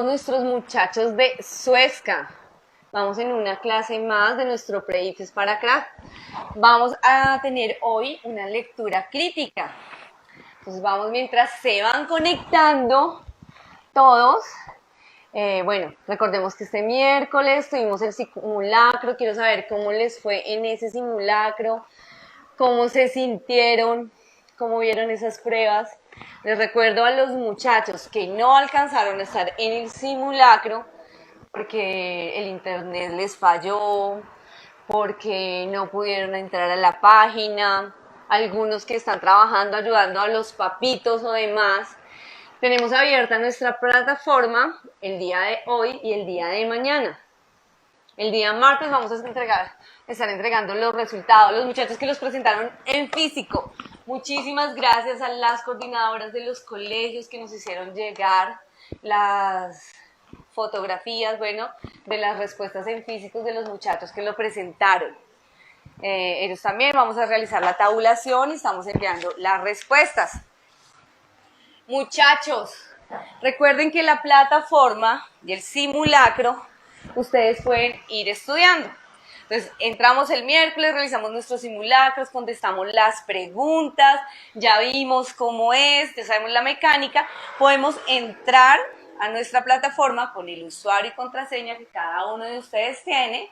todos nuestros muchachos de Suezca. Vamos en una clase más de nuestro Pre-ICFES para Crack. Vamos a tener hoy una lectura crítica. Entonces vamos mientras se van conectando todos. Bueno, recordemos que este miércoles tuvimos el simulacro. Quiero saber cómo les fue en ese simulacro, cómo se sintieron, cómo vieron esas pruebas. Les recuerdo a los muchachos que no alcanzaron a estar en el simulacro porque el internet les falló, porque no pudieron entrar a la página, algunos que están trabajando ayudando a los papitos o demás. Tenemos abierta nuestra plataforma el día de hoy y el día de mañana. El día martes vamos a estar entregando los resultados, los muchachos que los presentaron en físico. Muchísimas gracias a las coordinadoras de los colegios que nos hicieron llegar las fotografías, de las respuestas en físicos de los muchachos que lo presentaron. Ellos también vamos a realizar la tabulación y estamos enviando las respuestas. Muchachos, recuerden que la plataforma y el simulacro ustedes pueden ir estudiando. Entonces, entramos el miércoles, realizamos nuestros simulacros, contestamos las preguntas, ya vimos cómo es, ya sabemos la mecánica. Podemos entrar a nuestra plataforma con el usuario y contraseña que cada uno de ustedes tiene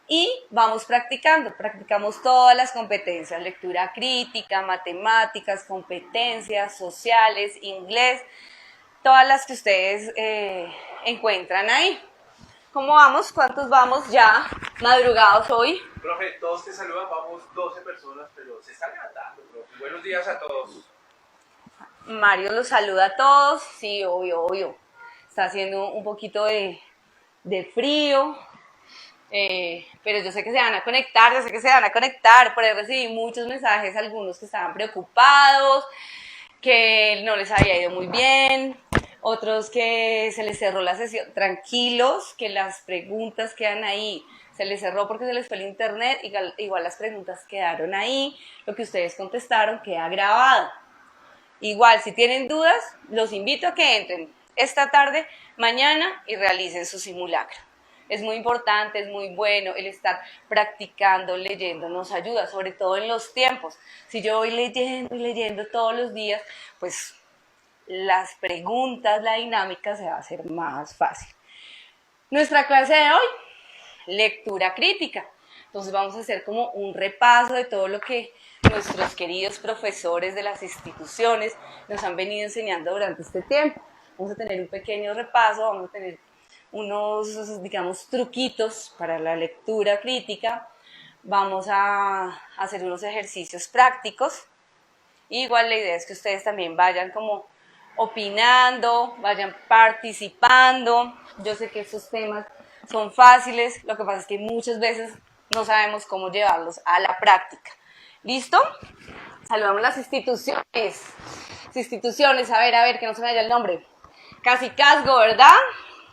y vamos practicamos todas las competencias, lectura crítica, matemáticas, competencias sociales, inglés, todas las que ustedes encuentran ahí. ¿Cómo vamos? ¿Cuántos vamos ya madrugados hoy? Profe, todos te saludan, vamos 12 personas, pero se están levantando, profe. Buenos días a todos. Mario los saluda a todos, sí, obvio. Está haciendo un poquito de frío, pero yo sé que se van a conectar, por ahí recibí muchos mensajes, algunos que estaban preocupados, que no les había ido muy bien, otros que se les cerró la sesión. Tranquilos, que las preguntas quedan ahí. Se les cerró porque se les fue el internet, igual las preguntas quedaron ahí, lo que ustedes contestaron queda grabado. Igual, si tienen dudas, los invito a que entren esta tarde, mañana y realicen su simulacro. Es muy importante, es muy bueno el estar practicando, leyendo, nos ayuda, sobre todo en los tiempos. Si yo voy leyendo todos los días, pues las preguntas, la dinámica se va a hacer más fácil. Nuestra clase de hoy, lectura crítica. Entonces vamos a hacer como un repaso de todo lo que nuestros queridos profesores de las instituciones nos han venido enseñando durante este tiempo. Vamos a tener un pequeño repaso, vamos a tener unos, digamos, truquitos para la lectura crítica. Vamos a hacer unos ejercicios prácticos. Igual la idea es que ustedes también vayan como opinando, vayan participando. Yo sé que estos temas son fáciles, lo que pasa es que muchas veces no sabemos cómo llevarlos a la práctica. ¿Listo? Saludamos las instituciones. A ver, que no se me vaya el nombre. Cacicazgo, ¿verdad?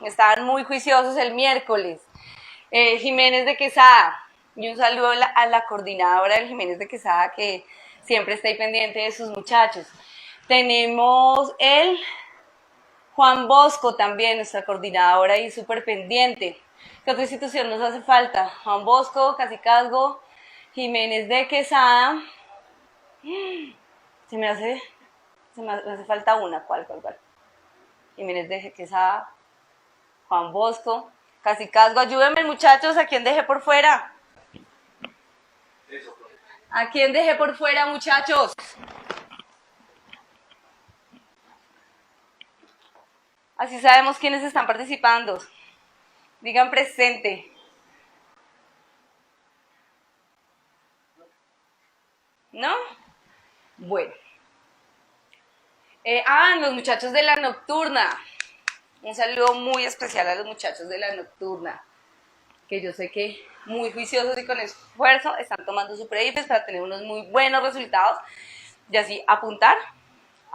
Estaban muy juiciosos el miércoles. Jiménez de Quesada. Y un saludo a la coordinadora del Jiménez de Quesada que siempre está ahí pendiente de sus muchachos. Tenemos el Juan Bosco también, nuestra coordinadora ahí súper pendiente. ¿Qué otra institución nos hace falta? Juan Bosco, Cacicazgo, Jiménez de Quesada. Me hace falta una. ¿Cuál? Jiménez de Quesada, Juan Bosco, Cacicazgo. Ayúdenme, muchachos, ¿a quién dejé por fuera? ¿A quién dejé por fuera, muchachos? Así sabemos quiénes están participando. Digan presente. ¿No? Bueno. Los muchachos de la nocturna. Un saludo muy especial a los muchachos de la nocturna, que yo sé que muy juiciosos y con esfuerzo están tomando su pre-ICFES para tener unos muy buenos resultados y así apuntar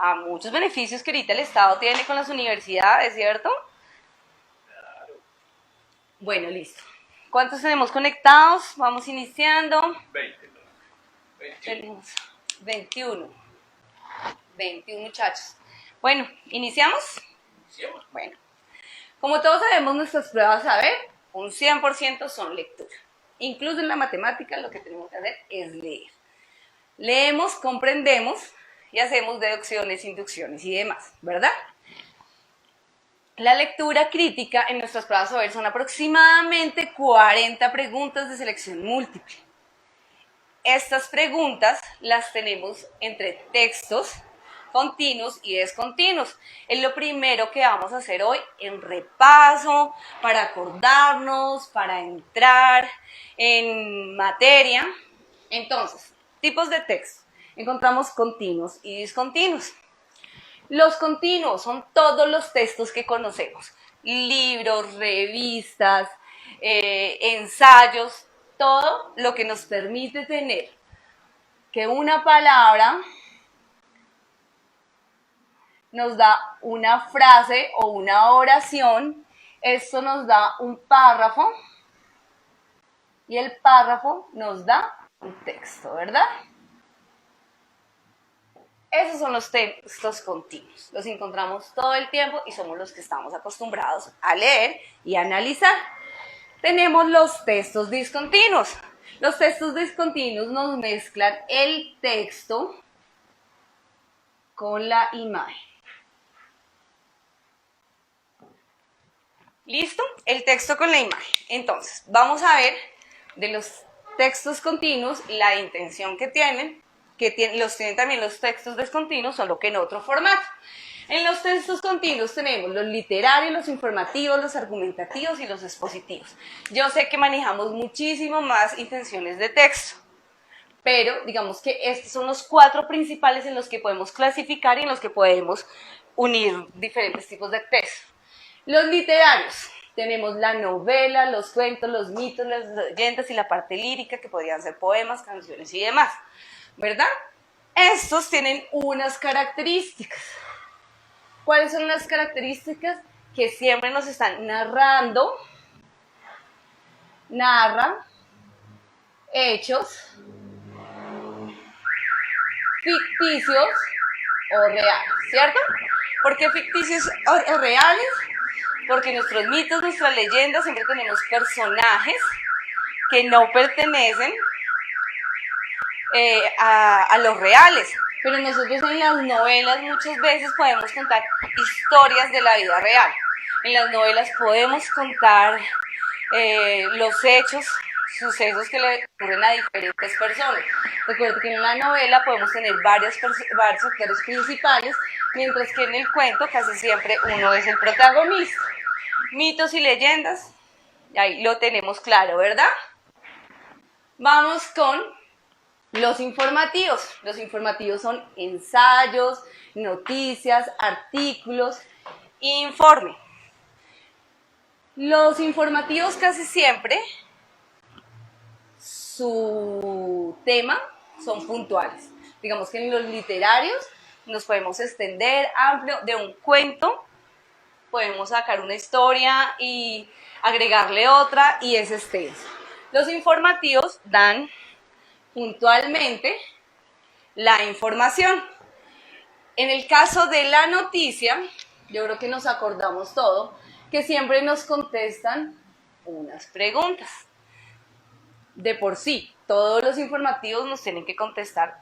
a muchos beneficios que ahorita el Estado tiene con las universidades, ¿cierto? Claro. Bueno, listo. ¿Cuántos tenemos conectados? Vamos iniciando. 20. Tenemos 21 muchachos. Bueno, ¿iniciamos? Iniciamos. Bueno, Como todos sabemos, nuestras pruebas de saber, un 100% son lectura. Incluso en la matemática lo que tenemos que hacer es leer. Leemos, comprendemos y hacemos deducciones, inducciones y demás, ¿verdad? La lectura crítica en nuestras pruebas de saber son aproximadamente 40 preguntas de selección múltiple. Estas preguntas las tenemos entre textos continuos y descontinuos. Es lo primero que vamos a hacer hoy en repaso, para acordarnos, para entrar en materia. Entonces, tipos de texto. Encontramos continuos y discontinuos. Los continuos son todos los textos que conocemos. Libros, revistas, ensayos, todo lo que nos permite tener que una palabra nos da una frase o una oración, esto nos da un párrafo y el párrafo nos da un texto, ¿verdad? Esos son los textos continuos, los encontramos todo el tiempo y somos los que estamos acostumbrados a leer y analizar. Tenemos los textos discontinuos. Los textos discontinuos nos mezclan el texto con la imagen. ¿Listo? El texto con la imagen. Entonces, vamos a ver de los textos continuos la intención que tienen, los tienen también los textos discontinuos, solo que en otro formato. En los textos continuos tenemos los literarios, los informativos, los argumentativos y los expositivos. Yo sé que manejamos muchísimo más intenciones de texto, pero digamos que estos son los 4 principales en los que podemos clasificar y en los que podemos unir diferentes tipos de texto. Los literarios, tenemos la novela, los cuentos, los mitos, las leyendas y la parte lírica, que podrían ser poemas, canciones y demás, ¿verdad? Estos tienen unas características. ¿Cuáles son las características? Que siempre nos están narran hechos ficticios o reales, ¿cierto? ¿Por qué ficticios o reales? Porque nuestros mitos, nuestras leyendas, siempre tenemos personajes que no pertenecen a los reales. Pero nosotros en las novelas muchas veces podemos contar historias de la vida real. En las novelas podemos contar los hechos, sucesos que le ocurren a diferentes personas. Recuerden que en una novela podemos tener varios actores principales, mientras que en el cuento casi siempre uno es el protagonista. Mitos y leyendas, ahí lo tenemos claro, ¿verdad? Vamos con los informativos. Los informativos son ensayos, noticias, artículos, informe. Los informativos casi siempre, su tema son puntuales. Digamos que en los literarios nos podemos extender amplio de un cuento, podemos sacar una historia y agregarle otra y es extenso. Los informativos dan puntualmente la información. En el caso de la noticia, yo creo que nos acordamos todo, que siempre nos contestan unas preguntas. De por sí, todos los informativos nos tienen que contestar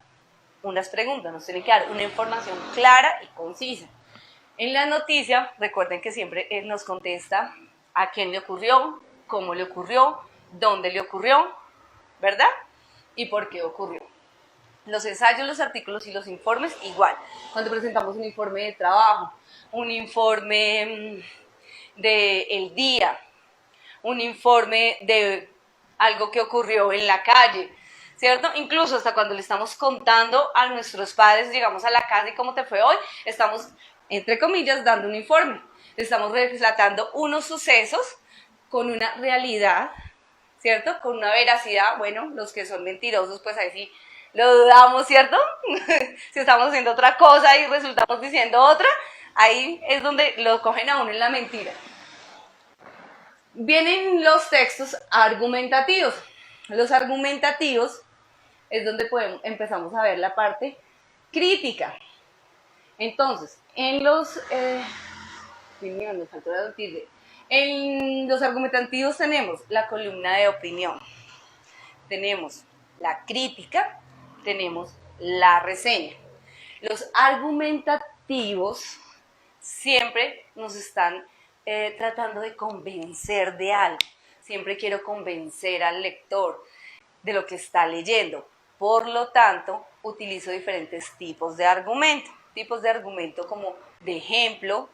unas preguntas, nos tienen que dar una información clara y concisa. En la noticia, recuerden que siempre él nos contesta a quién le ocurrió, cómo le ocurrió, dónde le ocurrió, ¿verdad? Y por qué ocurrió. Los ensayos, los artículos y los informes igual. Cuando presentamos un informe de trabajo, un informe del día, un informe de algo que ocurrió en la calle, ¿cierto? Incluso hasta cuando le estamos contando a nuestros padres, llegamos a la casa y cómo te fue hoy, estamos, entre comillas, dando un informe. Estamos relatando unos sucesos con una realidad, ¿cierto? Con una veracidad. Bueno, los que son mentirosos, pues ahí sí lo dudamos, ¿cierto? Si estamos haciendo otra cosa y resultamos diciendo otra, ahí es donde lo cogen a uno en la mentira. Vienen los textos argumentativos. Los argumentativos es donde empezamos a ver la parte crítica. Entonces, en los... me faltó la noticia. En los argumentativos tenemos la columna de opinión, tenemos la crítica, tenemos la reseña. Los argumentativos siempre nos están tratando de convencer de algo. Siempre quiero convencer al lector de lo que está leyendo. Por lo tanto, utilizo diferentes tipos de argumento. Tipos de argumento como de ejemplo,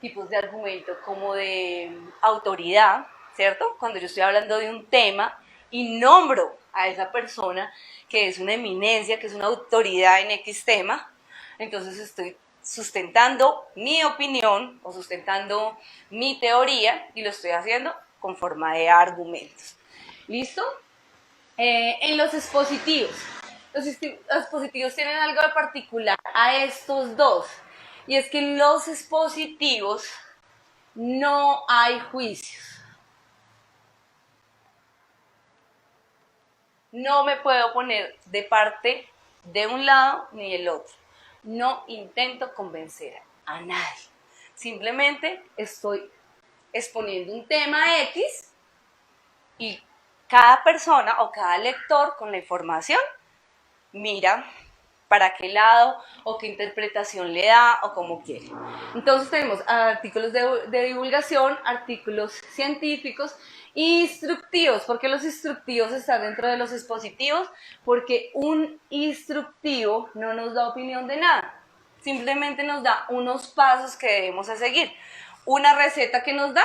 tipos de argumento como de autoridad, ¿cierto? Cuando yo estoy hablando de un tema y nombro a esa persona que es una eminencia, que es una autoridad en X tema, entonces estoy sustentando mi opinión o sustentando mi teoría y lo estoy haciendo con forma de argumentos. ¿Listo? En los expositivos. Los expositivos tienen algo de particular a estos dos. Y es que en los expositivos no hay juicios. No me puedo poner de parte de un lado ni del otro. No intento convencer a nadie. Simplemente estoy exponiendo un tema X y cada persona o cada lector con la información mira para qué lado o qué interpretación le da o como quiere. Entonces tenemos artículos de divulgación, artículos científicos, instructivos. ¿Por qué los instructivos están dentro de los expositivos? Porque un instructivo no nos da opinión de nada, simplemente nos da unos pasos que debemos seguir. Una receta que nos da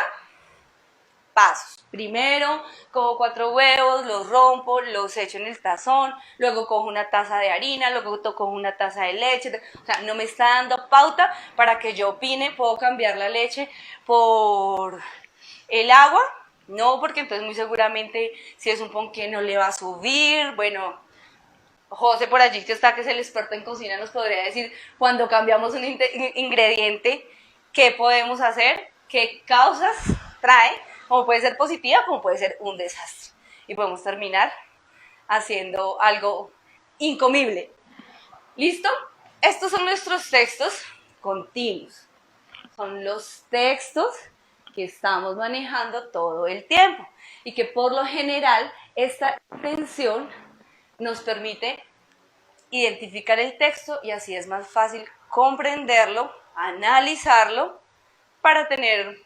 pasos. Primero cojo 4 huevos, los rompo, los echo en el tazón, luego cojo una taza de harina, luego cojo una taza de leche. O sea, no me está dando pauta para que yo opine. ¿Puedo cambiar la leche por el agua? No, porque entonces muy seguramente si es un ponqué no le va a subir. Bueno, José por allí que está, que es el experto en cocina, nos podría decir cuando cambiamos un ingrediente, qué podemos hacer, qué causas trae, como puede ser positiva, como puede ser un desastre. Y podemos terminar haciendo algo incomible. ¿Listo? Estos son nuestros textos continuos. Son los textos que estamos manejando todo el tiempo y que por lo general esta intención nos permite identificar el texto y así es más fácil comprenderlo, analizarlo para tener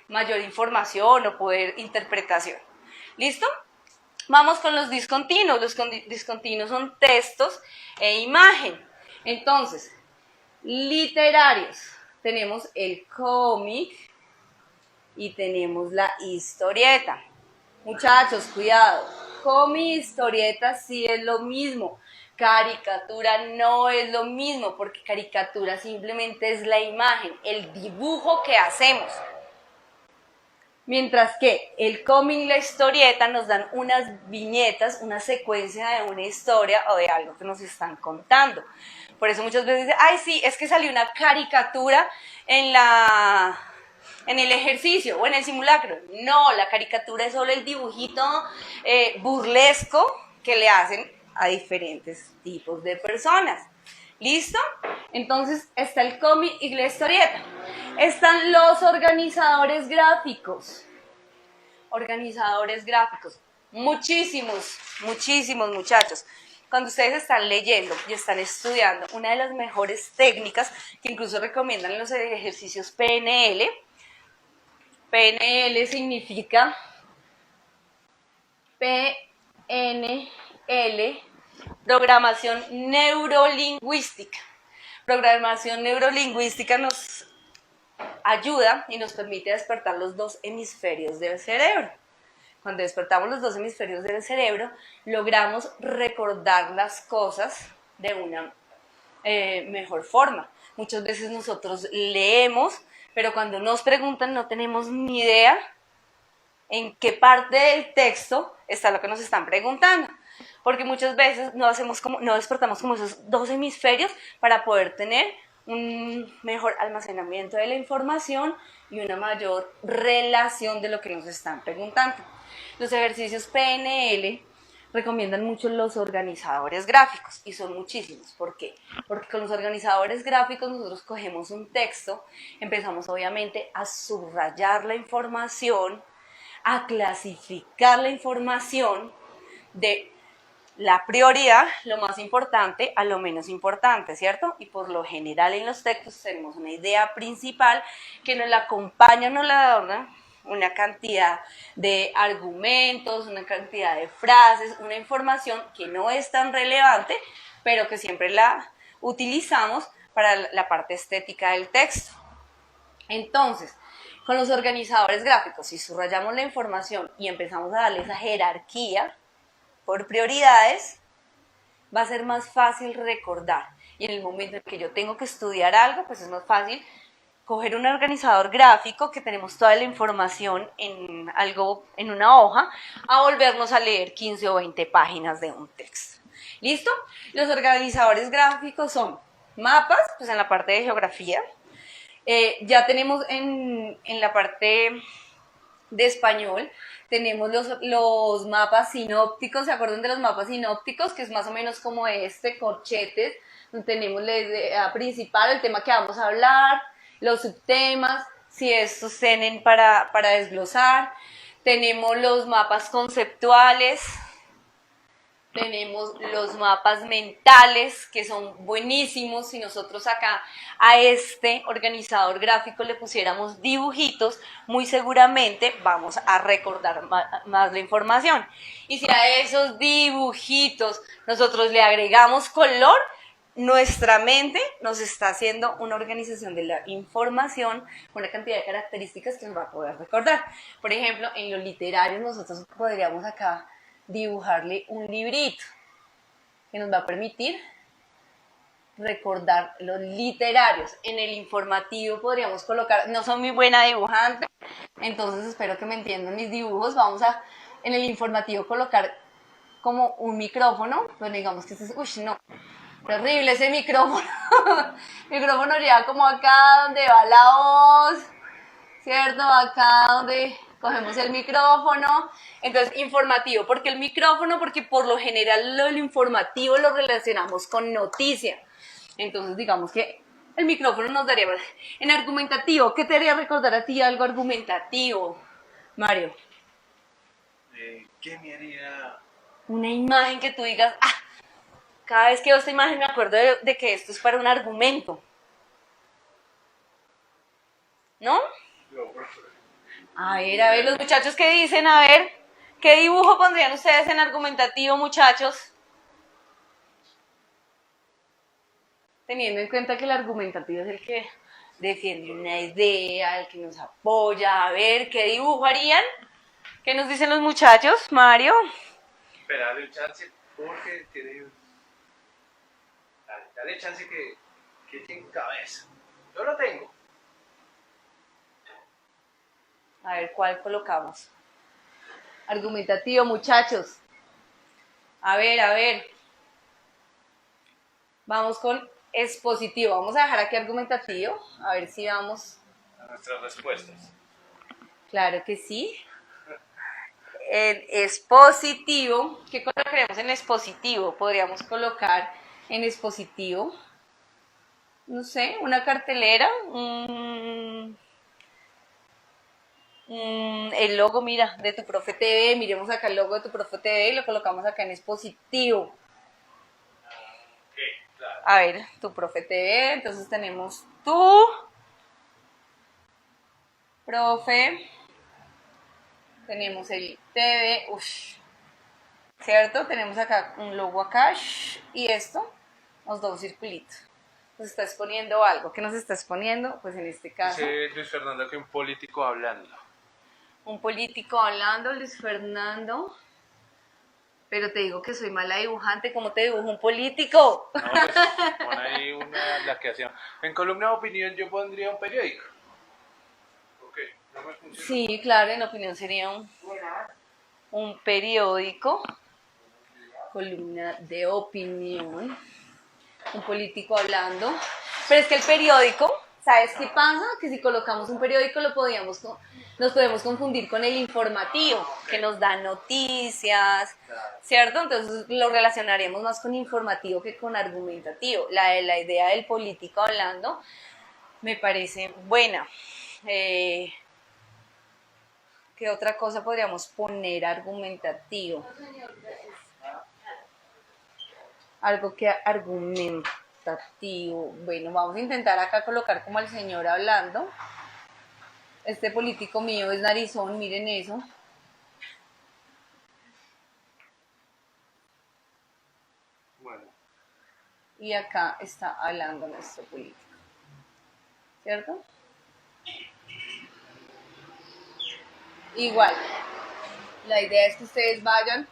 mayor información o poder interpretación. ¿Listo? Vamos con los discontinuos. Los discontinuos son textos e imagen. Entonces, literarios. Tenemos el cómic y tenemos la historieta. Muchachos, cuidado. Cómic y historieta sí es lo mismo. Caricatura no es lo mismo, porque caricatura simplemente es la imagen, el dibujo que hacemos. Mientras que el cómic y la historieta nos dan unas viñetas, una secuencia de una historia o de algo que nos están contando. Por eso muchas veces dicen, ay sí, es que salió una caricatura en el ejercicio o en el simulacro. No, la caricatura es solo el dibujito burlesco que le hacen a diferentes tipos de personas. ¿Listo? Entonces está el cómic y la historieta. Están los organizadores gráficos. Organizadores gráficos. Muchísimos, muchísimos muchachos. Cuando ustedes están leyendo y están estudiando, una de las mejores técnicas que incluso recomiendan en los ejercicios PNL. PNL significa PNL, programación neurolingüística. Programación neurolingüística nos ayuda y nos permite despertar los 2 hemisferios del cerebro. Cuando despertamos los 2 hemisferios del cerebro, logramos recordar las cosas de una mejor forma. Muchas veces nosotros leemos, pero cuando nos preguntan no tenemos ni idea en qué parte del texto está lo que nos están preguntando. Porque muchas veces no despertamos como esos 2 hemisferios para poder tener un mejor almacenamiento de la información y una mayor relación de lo que nos están preguntando. Los ejercicios PNL recomiendan mucho los organizadores gráficos, y son muchísimos. ¿Por qué? Porque con los organizadores gráficos nosotros cogemos un texto, empezamos obviamente a subrayar la información, a clasificar la información de la prioridad, lo más importante, a lo menos importante, ¿cierto? Y por lo general en los textos tenemos una idea principal que nos la acompaña, nos la adorna una cantidad de argumentos, una cantidad de frases, una información que no es tan relevante, pero que siempre la utilizamos para la parte estética del texto. Entonces, con los organizadores gráficos, si subrayamos la información y empezamos a darle esa jerarquía por prioridades, va a ser más fácil recordar. Y en el momento en que yo tengo que estudiar algo, pues es más fácil coger un organizador gráfico que tenemos toda la información en una hoja, a volvernos a leer 15 o 20 páginas de un texto. ¿Listo? Los organizadores gráficos son mapas, pues en la parte de geografía. Ya tenemos en la parte de español, tenemos los mapas sinópticos. ¿Se acuerdan de los mapas sinópticos? Que es más o menos como corchetes, donde tenemos la idea principal, el tema que vamos a hablar, los subtemas, si estos tienen para desglosar. Tenemos los mapas conceptuales, tenemos los mapas mentales, que son buenísimos. Si nosotros acá a este organizador gráfico le pusiéramos dibujitos, muy seguramente vamos a recordar más la información. Y si a esos dibujitos nosotros le agregamos color, nuestra mente nos está haciendo una organización de la información con una cantidad de características que nos va a poder recordar. Por ejemplo, en lo literario nosotros podríamos acá dibujarle un librito que nos va a permitir recordar los literarios. En el informativo podríamos colocar, no soy muy buena dibujante, entonces espero que me entiendan mis dibujos. Vamos a, en el informativo, colocar como un micrófono, pero digamos que este es, uy, no, terrible ese micrófono. El micrófono llega como acá donde va la voz, ¿cierto? Acá donde cogemos el micrófono. Entonces, informativo. ¿Por qué el micrófono? Porque por lo general lo informativo lo relacionamos con noticia. Entonces, digamos que el micrófono nos daría... En argumentativo, ¿qué te haría recordar a ti algo argumentativo, Mario? ¿Qué me haría? Una imagen que tú digas, cada vez que veo esta imagen me acuerdo de que esto es para un argumento. ¿No? A ver, los muchachos, ¿qué dicen? A ver, ¿qué dibujo pondrían ustedes en argumentativo, muchachos? Teniendo en cuenta que el argumentativo es el que defiende una idea, el que nos apoya. A ver, ¿qué dibujo harían? ¿Qué nos dicen los muchachos, Mario? Espera, dale un chance porque tiene... Dale chance que tiene cabeza. Yo lo tengo. A ver, ¿cuál colocamos? Argumentativo, muchachos. A ver. Vamos con expositivo. Vamos a dejar aquí argumentativo. A ver si vamos... A nuestras respuestas. Claro que sí. En expositivo, ¿qué colocaremos en expositivo? Podríamos colocar en expositivo, no sé, una cartelera, el logo, mira, de Tu Profe TV. Miremos acá el logo de Tu Profe TV y lo colocamos acá en expositivo. Okay, claro. A ver, Tu Profe TV, entonces tenemos Tu Profe, tenemos el TV, ¿cierto? Tenemos acá un logo acá, y esto nos da un circulito. Nos está exponiendo algo. ¿Qué nos está exponiendo? Pues en este caso... Dice Luis Fernando que un político hablando. Un político hablando, Luis Fernando. Pero te digo que soy mala dibujante. ¿Cómo te dibujo un político? No, pues pon ahí la que hacían. En columna de opinión yo pondría un periódico. Ok, no me funciona. Sí, claro, en opinión sería un periódico. Columna de opinión. Un político hablando. Pero es que el periódico, ¿sabes qué pasa? Que si colocamos un periódico lo podíamos nos podemos confundir con el informativo, que nos da noticias, ¿cierto? Entonces lo relacionaremos más con informativo que con argumentativo. La idea del político hablando me parece buena. ¿Qué otra cosa podríamos poner argumentativo? Algo que argumentativo. Bueno, vamos a intentar acá colocar como al señor hablando. Este político mío es narizón, miren eso. Bueno. Y acá está hablando nuestro político. ¿Cierto? Igual. La idea es que ustedes vayan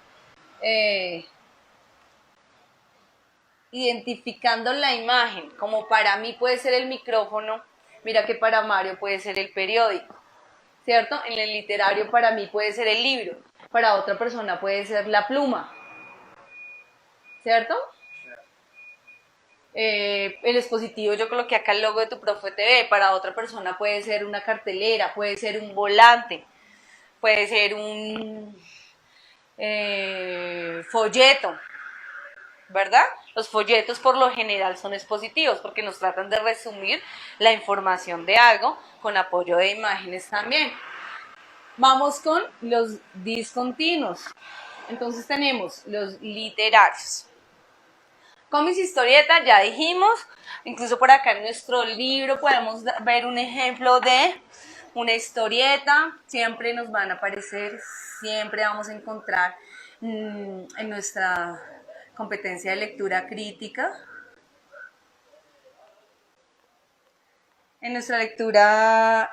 identificando la imagen, como para mí puede ser el micrófono, mira que para Mario puede ser el periódico, ¿cierto? En el literario para mí puede ser el libro, para otra persona puede ser la pluma, ¿cierto? El dispositivo, yo coloqué acá el logo de Tu Profe TV, para otra persona puede ser una cartelera, puede ser un volante, puede ser un folleto, ¿verdad? Los folletos por lo general son expositivos porque nos tratan de resumir la información de algo con apoyo de imágenes también. Vamos con los discontinuos. Entonces tenemos los literarios. Cómics, historietas, ya dijimos. Incluso por acá en nuestro libro podemos ver un ejemplo de una historieta. Siempre nos van a aparecer, siempre vamos a encontrar en nuestra competencia de lectura crítica. En nuestra lectura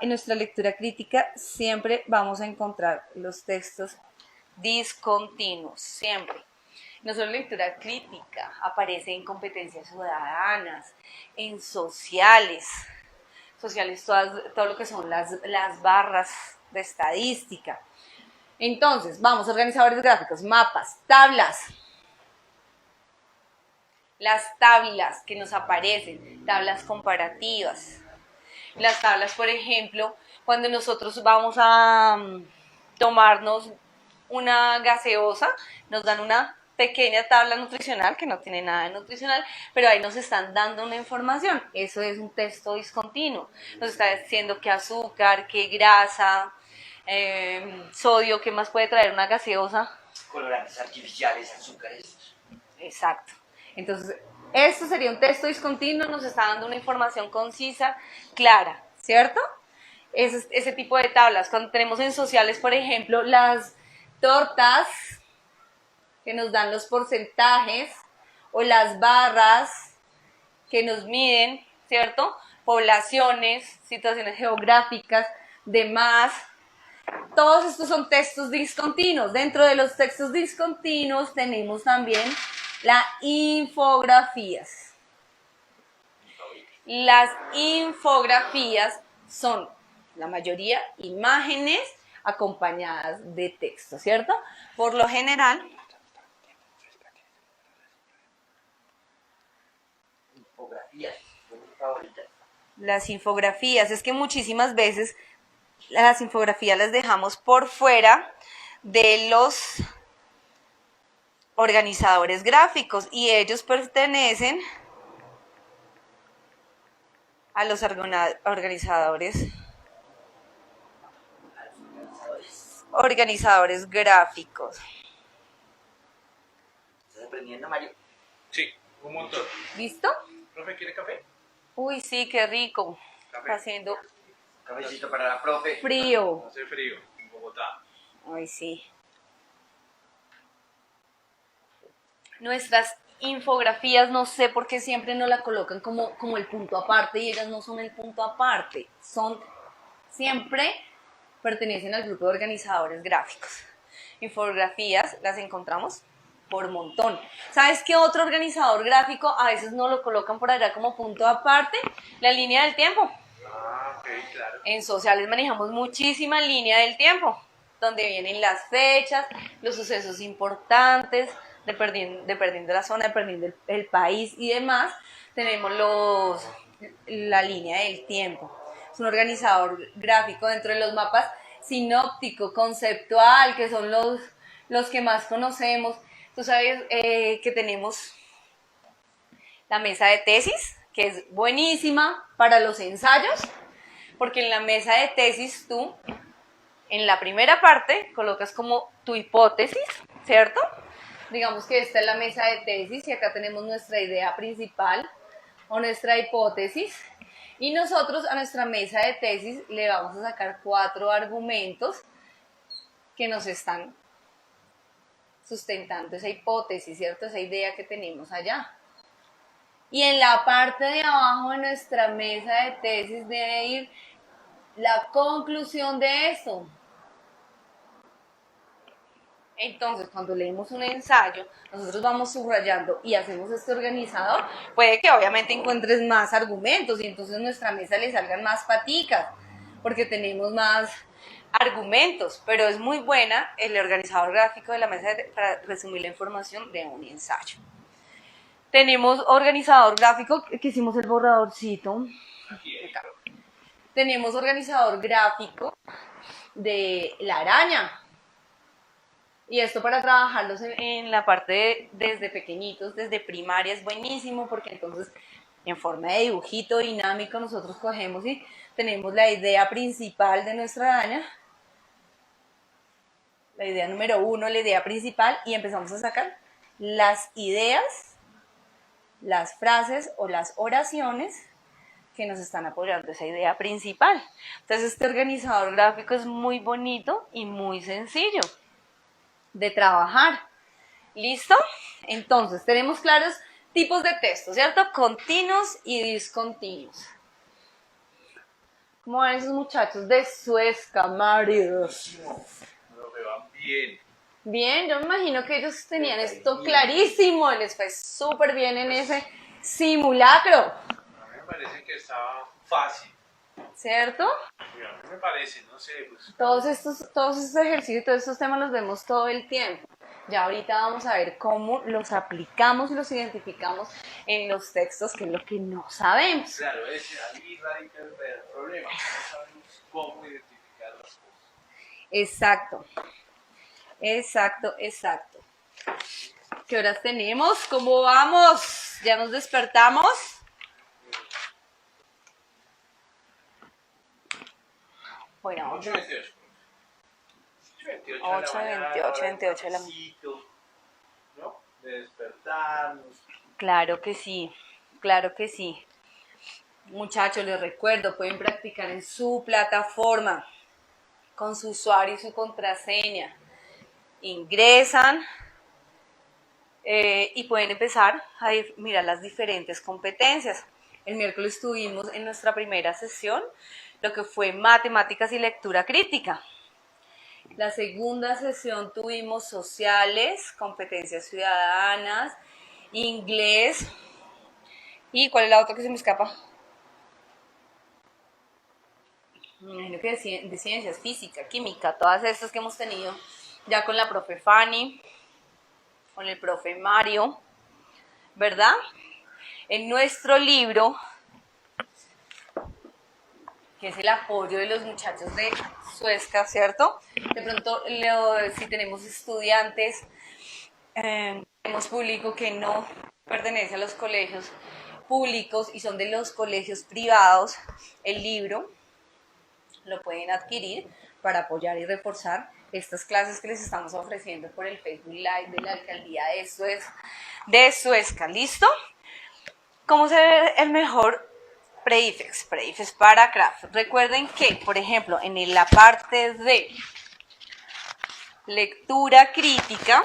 crítica siempre vamos a encontrar los textos discontinuos, siempre. No solo lectura crítica, aparece en competencias ciudadanas, en sociales, todo lo que son las barras de estadística. Entonces, vamos, organizadores gráficos, mapas, tablas. Las tablas que nos aparecen, tablas comparativas. Las tablas, por ejemplo, cuando nosotros vamos a tomarnos una gaseosa, nos dan una pequeña tabla nutricional que no tiene nada de nutricional, pero ahí nos están dando una información. Eso es un texto discontinuo. Nos está diciendo qué azúcar, qué grasa, sodio, qué más puede traer una gaseosa. Colorantes artificiales, azúcares. Exacto. Entonces, esto sería un texto discontinuo, nos está dando una información concisa, clara, ¿cierto? Ese tipo de tablas. Cuando tenemos en sociales, por ejemplo, las tortas que nos dan los porcentajes o las barras que nos miden, ¿cierto? Poblaciones, situaciones geográficas, demás. Todos estos son textos discontinuos. Dentro de los textos discontinuos tenemos también las infografías. Las infografías son, la mayoría, imágenes acompañadas de texto, ¿cierto? Por lo general, Infografías, son mis favoritas. las infografías, es que muchísimas veces las infografías las dejamos por fuera de los organizadores gráficos y ellos pertenecen a los organizadores gráficos. ¿Estás aprendiendo, Mario? Sí, un montón. ¿Listo? ¿Profe, quiere café? Uy, sí, qué rico. Café. Está haciendo Cafecito para la profe. frío. Hace frío en Bogotá. Ay, sí. Nuestras infografías, no sé por qué siempre nos la colocan como el punto aparte y ellas no son el punto aparte. Siempre pertenecen al grupo de organizadores gráficos. Infografías las encontramos por montón. ¿Sabes qué otro organizador gráfico a veces no lo colocan por allá como punto aparte? La línea del tiempo. Ah, ok, claro. En sociales manejamos muchísima línea del tiempo, donde vienen las fechas, los sucesos importantes, dependiendo la zona, dependiendo el país y demás, tenemos la línea del tiempo. Es un organizador gráfico dentro de los mapas. sinóptico, conceptual, que son los que más conocemos. Tú sabes que tenemos la mesa de tesis, que es buenísima para los ensayos, porque en la mesa de tesis tú, en la primera parte, colocas como tu hipótesis, ¿cierto? Digamos que esta es la mesa de tesis y acá tenemos nuestra idea principal o nuestra hipótesis. Y nosotros a nuestra mesa de tesis le vamos a sacar 4 argumentos que nos están sustentando esa hipótesis, ¿cierto? Esa idea que tenemos allá. Y en la parte de abajo de nuestra mesa de tesis debe ir la conclusión de esto. Entonces, cuando leemos un ensayo, nosotros vamos subrayando y hacemos este organizador, puede que obviamente encuentres más argumentos y entonces a nuestra mesa le salgan más paticas, porque tenemos más argumentos, pero es muy buena el organizador gráfico de la mesa para resumir la información de un ensayo. Tenemos organizador gráfico, que hicimos el borradorcito. Acá. Tenemos organizador gráfico de la araña. Y esto para trabajarlos en la parte desde pequeñitos, desde primaria, es buenísimo porque entonces en forma de dibujito dinámico nosotros cogemos y tenemos la idea principal de nuestra araña, la idea número 1, la idea principal, y empezamos a sacar las ideas, las frases o las oraciones que nos están apoyando esa idea principal. Entonces este organizador gráfico es muy bonito y muy sencillo de trabajar. ¿Listo? Entonces, tenemos claros tipos de texto, ¿cierto? Continuos y discontinuos. ¿Cómo van esos muchachos de Suezca, Marios? Lo que van bien. Bien, yo me imagino que ellos tenían esto clarísimo, les fue súper bien en ese simulacro. A mí me parece que estaba fácil. ¿Cierto? Sí, a mí me parece, no sé. Pues, Todos estos ejercicios y todos estos temas los vemos todo el tiempo. Ya ahorita vamos a ver cómo los aplicamos y los identificamos en los textos, que es lo que no sabemos. claro, ahí radica el problema. No sabemos cómo identificar las cosas. Exacto. ¿Qué horas tenemos? ¿Cómo vamos? ¿Ya nos despertamos? Bueno, 8:28. 8:28 de la mañana. ¿No? De despertarnos. Claro que sí, claro que sí. Muchachos, les recuerdo, pueden practicar en su plataforma con su usuario y su contraseña. Ingresan y pueden empezar a mirar las diferentes competencias. El miércoles tuvimos en nuestra primera sesión lo que fue matemáticas y lectura crítica. La segunda sesión tuvimos sociales, competencias ciudadanas, inglés y ¿cuál es la otra que se me escapa? Me imagino que de ciencias, física, química, todas estas que hemos tenido ya con la profe Fanny, con el profe Mario, ¿verdad? En nuestro libro, que es el apoyo de los muchachos de Suezca, ¿cierto? De pronto, si tenemos estudiantes, tenemos público que no pertenece a los colegios públicos y son de los colegios privados, el libro lo pueden adquirir para apoyar y reforzar estas clases que les estamos ofreciendo por el Facebook Live de la Alcaldía de Suezca. ¿Listo? ¿Cómo se ve el mejor Predifex para craft? Recuerden que, por ejemplo, en la parte de lectura crítica,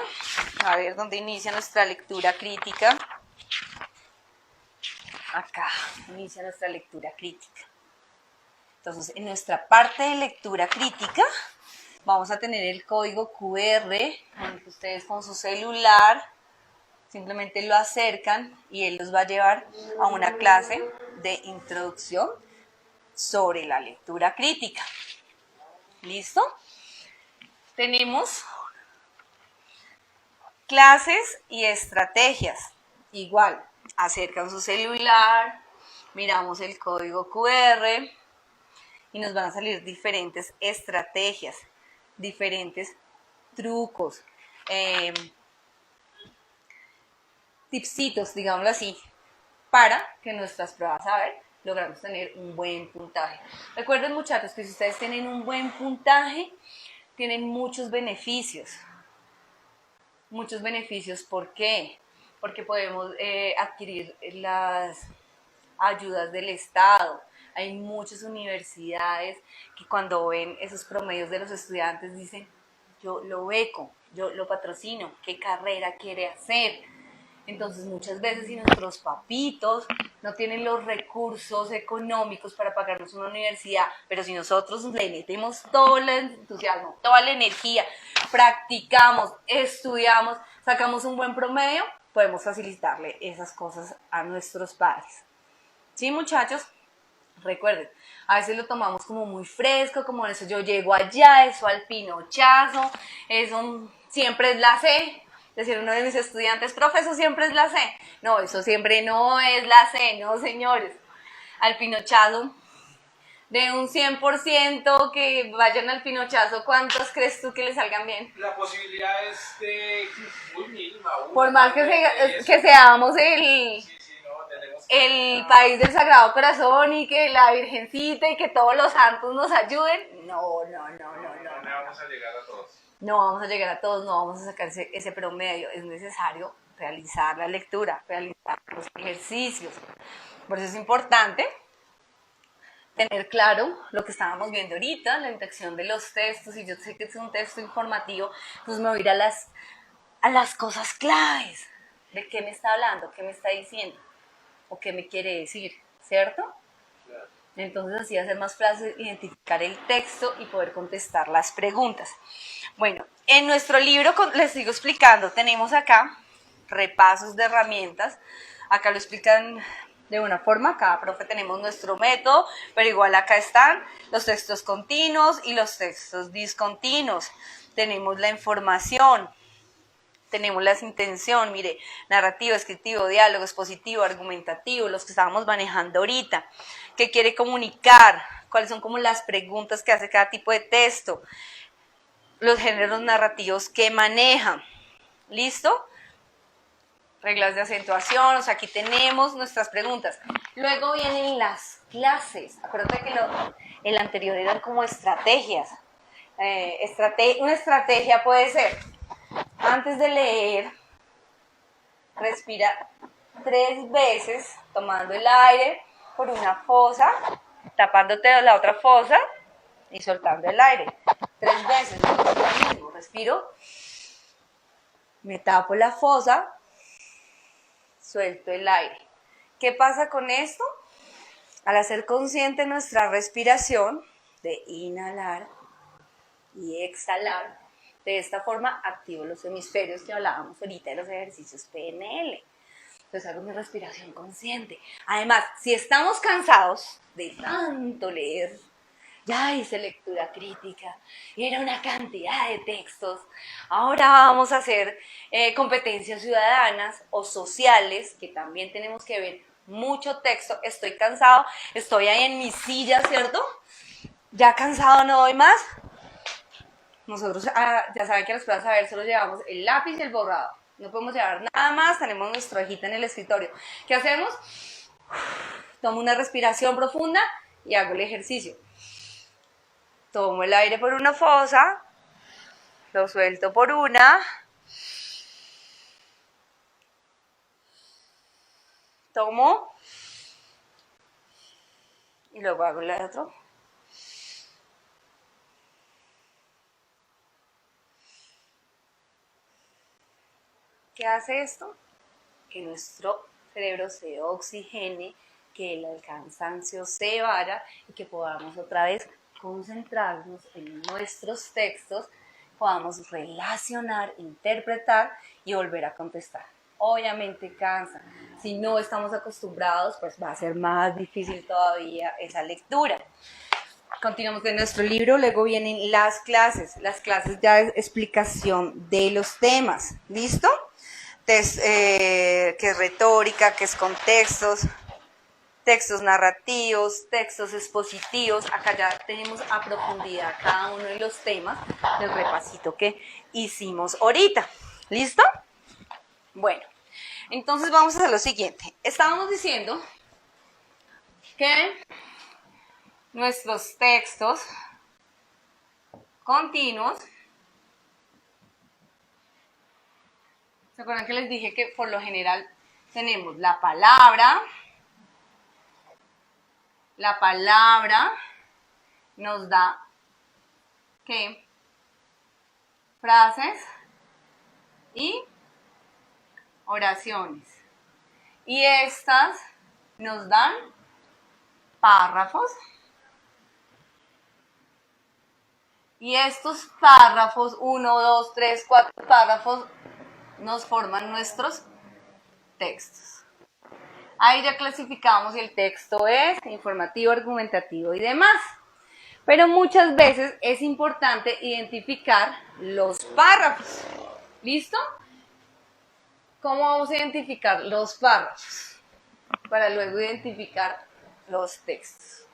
a ver dónde inicia nuestra lectura crítica. Acá inicia nuestra lectura crítica. Entonces, en nuestra parte de lectura crítica vamos a tener el código QR, en que ustedes con su celular simplemente lo acercan y él los va a llevar a una clase de introducción sobre la lectura crítica. ¿Listo? Tenemos clases y estrategias. Igual, acercan su celular, miramos el código QR y nos van a salir diferentes estrategias, diferentes trucos, tipsitos, digámoslo así, para que nuestras pruebas, a ver, logramos tener un buen puntaje. Recuerden, muchachos, que si ustedes tienen un buen puntaje, tienen muchos beneficios. Muchos beneficios, ¿por qué? Porque podemos adquirir las ayudas del Estado. Hay muchas universidades que cuando ven esos promedios de los estudiantes dicen, yo lo beco, yo lo patrocino, ¿qué carrera quiere hacer? Entonces muchas veces si nuestros papitos no tienen los recursos económicos para pagarnos una universidad, pero si nosotros le metemos todo el entusiasmo, toda la energía, practicamos, estudiamos, sacamos un buen promedio, podemos facilitarle esas cosas a nuestros padres. ¿Sí, muchachos? Recuerden, a veces lo tomamos como muy fresco, como eso yo llego allá, eso al pinochazo, eso siempre es la C. Decía uno de mis estudiantes, profe, eso siempre es la C. No, eso siempre no es la C, no, señores. Al pinochazo, de un 100% que vayan al pinochazo, ¿cuántos crees tú que le salgan bien? La posibilidad es de muy mínima. Por más que seamos el país del Sagrado Corazón y que la Virgencita y que todos los santos nos ayuden, no. No vamos a llegar a todos. No vamos a llegar a todos, no vamos a sacar ese promedio. Es necesario realizar la lectura, realizar los ejercicios. Por eso es importante tener claro lo que estábamos viendo ahorita, la interacción de los textos. Y yo sé que es un texto informativo, entonces me voy a ir a las cosas claves de qué me está hablando, qué me está diciendo o qué me quiere decir, ¿cierto? Claro. Entonces así va a ser más fácil identificar el texto y poder contestar las preguntas. Bueno, en nuestro libro, les sigo explicando, tenemos acá repasos de herramientas. Acá lo explican de una forma, cada profe tenemos nuestro método, pero igual acá están los textos continuos y los textos discontinuos. Tenemos la información, tenemos la intención, mire, narrativo, descriptivo, diálogo, expositivo, argumentativo, los que estábamos manejando ahorita. ¿Qué quiere comunicar? ¿Cuáles son como las preguntas que hace cada tipo de texto? Los géneros narrativos que maneja. ¿Listo? Reglas de acentuación, o sea, aquí tenemos nuestras preguntas. Luego vienen las clases. Acuérdate que el anterior eran como estrategias. Una estrategia puede ser, antes de leer, respira 3 veces, tomando el aire por una fosa, tapándote la otra fosa y soltando el aire. 3 veces, lo mismo, respiro, me tapo la fosa, suelto el aire. ¿Qué pasa con esto? Al hacer consciente nuestra respiración, de inhalar y exhalar, de esta forma activo los hemisferios que hablábamos ahorita de los ejercicios PNL. Entonces hago mi respiración consciente. Además, si estamos cansados de tanto leer, ya hice lectura crítica, y era una cantidad de textos, ahora vamos a hacer competencias ciudadanas o sociales, que también tenemos que ver mucho texto. Estoy cansado, estoy ahí en mi silla, ¿cierto? Ya cansado, no doy más. Nosotros ya saben que las pruebas a ver, solo llevamos el lápiz y el borrador. No podemos llevar nada más, tenemos nuestra hojita en el escritorio. ¿Qué hacemos? Tomo una respiración profunda y hago el ejercicio. Tomo el aire por una fosa, lo suelto por una, tomo y luego hago el otro. ¿Qué hace esto? Que nuestro cerebro se oxigene, que el cansancio se vaya y que podamos otra vez concentrarnos en nuestros textos, podamos relacionar, interpretar y volver a contestar. Obviamente cansa. Si no estamos acostumbrados, pues va a ser más difícil todavía esa lectura. Continuamos con nuestro libro, luego vienen las clases ya es explicación de los temas, ¿listo? Que es retórica, que es contextos, textos narrativos, textos expositivos. Acá ya tenemos a profundidad cada uno de los temas del repasito que hicimos ahorita. ¿Listo? Bueno, entonces vamos a hacer lo siguiente. Estábamos diciendo que nuestros textos continuos, ¿se acuerdan que les dije que por lo general tenemos la palabra nos da, ¿qué? Frases y oraciones. Y estas nos dan párrafos. Y estos párrafos, 1, 2, 3, 4 párrafos, nos forman nuestros textos. Ahí ya clasificamos si el texto es informativo, argumentativo y demás. Pero muchas veces es importante identificar los párrafos. ¿Listo? ¿Cómo vamos a identificar los párrafos? Para luego identificar los textos.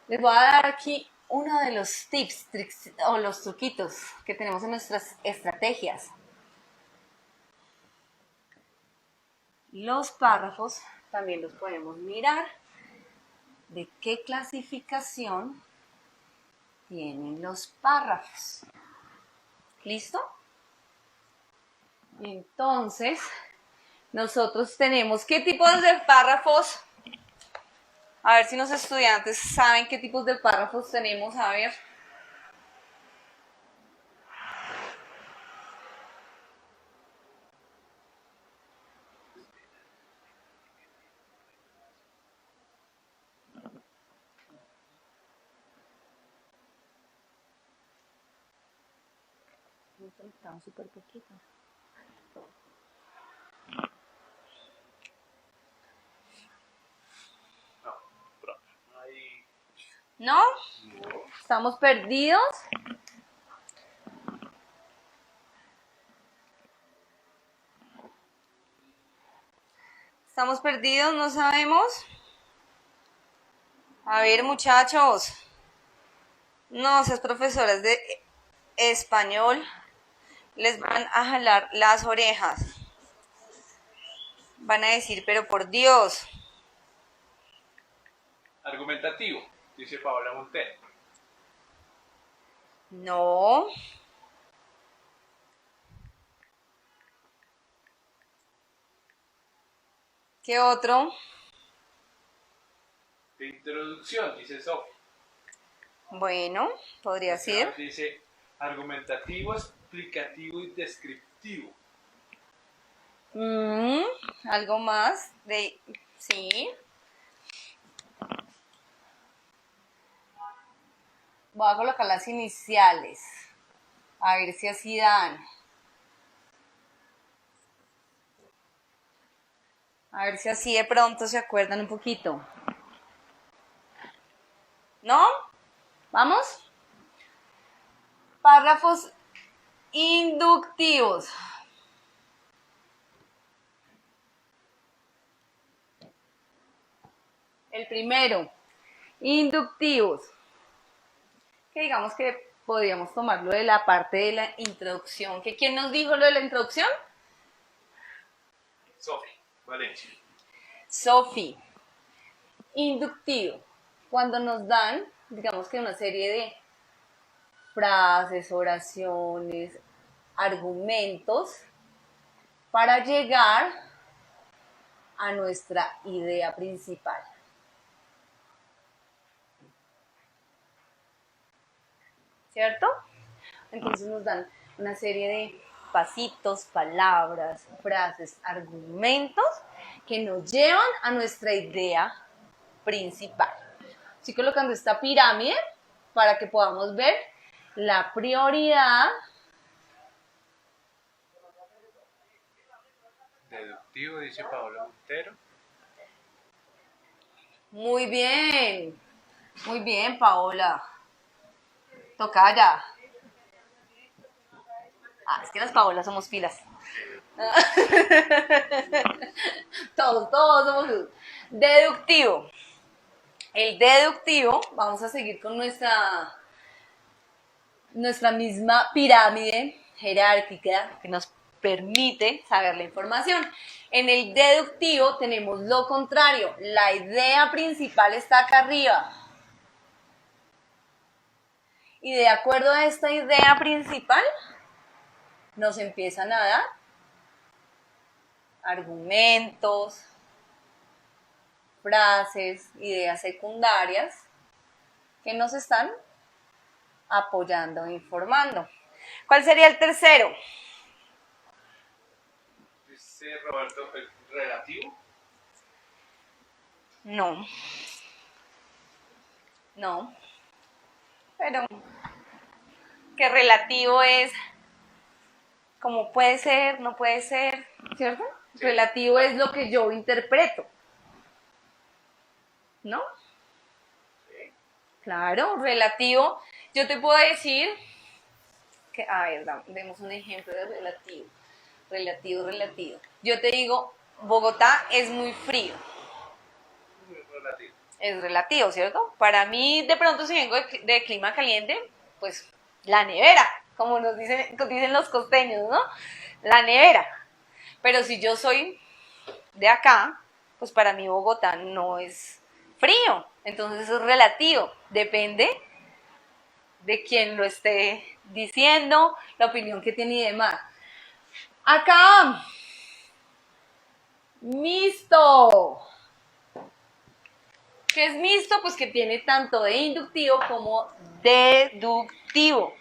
Les voy a dar aquí uno de los tips o los truquitos que tenemos en nuestras estrategias. Los párrafos también los podemos mirar de qué clasificación tienen los párrafos. ¿Listo? Entonces, nosotros tenemos qué tipos de párrafos. A ver si los estudiantes saben qué tipos de párrafos tenemos. A ver. Estamos súper poquito. ¿No? ¿Estamos perdidos? ¿Estamos perdidos? ¿No sabemos? A ver, muchachos. No, esas profesoras de español les van a jalar las orejas. Van a decir, pero por Dios. Argumentativo, dice Paola Montero. No. ¿Qué otro? De introducción, dice Sophie. Bueno, podría ser. Dice argumentativo, explicativo y descriptivo. Algo más de... Sí. Voy a colocar las iniciales. A ver si así dan. A ver si así de pronto se acuerdan un poquito. ¿No? ¿Vamos? Párrafos inductivos. El primero, inductivos. Que digamos que podríamos tomarlo de la parte de la introducción. ¿Quién nos dijo lo de la introducción? Sophie, Valencia. Sophie. Inductivo. Cuando nos dan, digamos que una serie de frases, oraciones, argumentos para llegar a nuestra idea principal. ¿Cierto? Entonces nos dan una serie de pasitos, palabras, frases, argumentos que nos llevan a nuestra idea principal. Estoy colocando esta pirámide para que podamos ver la prioridad. Deductivo, dice Paola Montero. Muy bien, Paola. Toca ya. Es que las Paolas somos pilas. Todos somos. Deductivo. El deductivo, vamos a seguir con nuestra misma pirámide jerárquica que nos permite saber la información. En el deductivo tenemos lo contrario, la idea principal está acá arriba. Y de acuerdo a esta idea principal, nos empiezan a dar argumentos, frases, ideas secundarias que nos están apoyando e informando. ¿Cuál sería el tercero? Dice Roberto, ¿el relativo? No. Pero que relativo es como puede ser, no puede ser, ¿cierto? Sí. Relativo es lo que yo interpreto, ¿no? Sí. Claro, relativo. Yo te puedo decir que, a ver, demos un ejemplo de relativo. Relativo. Yo te digo, Bogotá es muy frío. Relativo. Es relativo, ¿cierto? Para mí, de pronto, si vengo de clima caliente, pues la nevera, como nos dicen los costeños, ¿no? La nevera. Pero si yo soy de acá, pues para mí Bogotá no es frío. Entonces es relativo. Depende de quién lo esté diciendo, la opinión que tiene y demás. Acá, mixto. ¿Qué es mixto? Pues que tiene tanto de inductivo como deductivo.